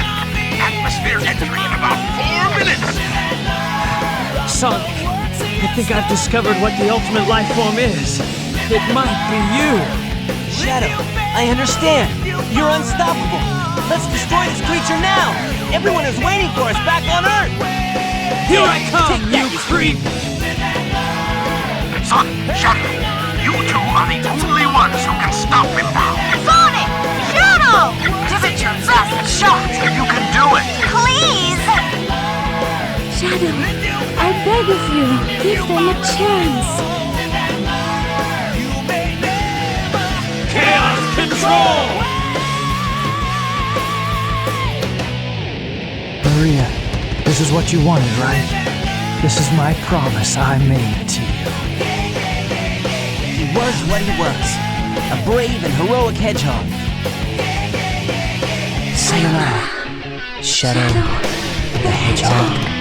Atmosphere entry in about 4 minutes! Sonic, I think I've discovered what the ultimate life form is. It might be you. Shadow, I understand. You're unstoppable. Let's destroy this creature now. Everyone is waiting for us back on Earth. Here I come, you creep! Son, Shadow, you two are the only ones who can stop him now. Sonic! Shadow! Give it your best shot! You can do it. Please! Shadow, I beg of you, give them a chance. Chaos Control! Maria, this is what you wanted, right? This is my promise I made to you. He was what he was. A brave and heroic hedgehog. Sayonara, Shadow the Hedgehog.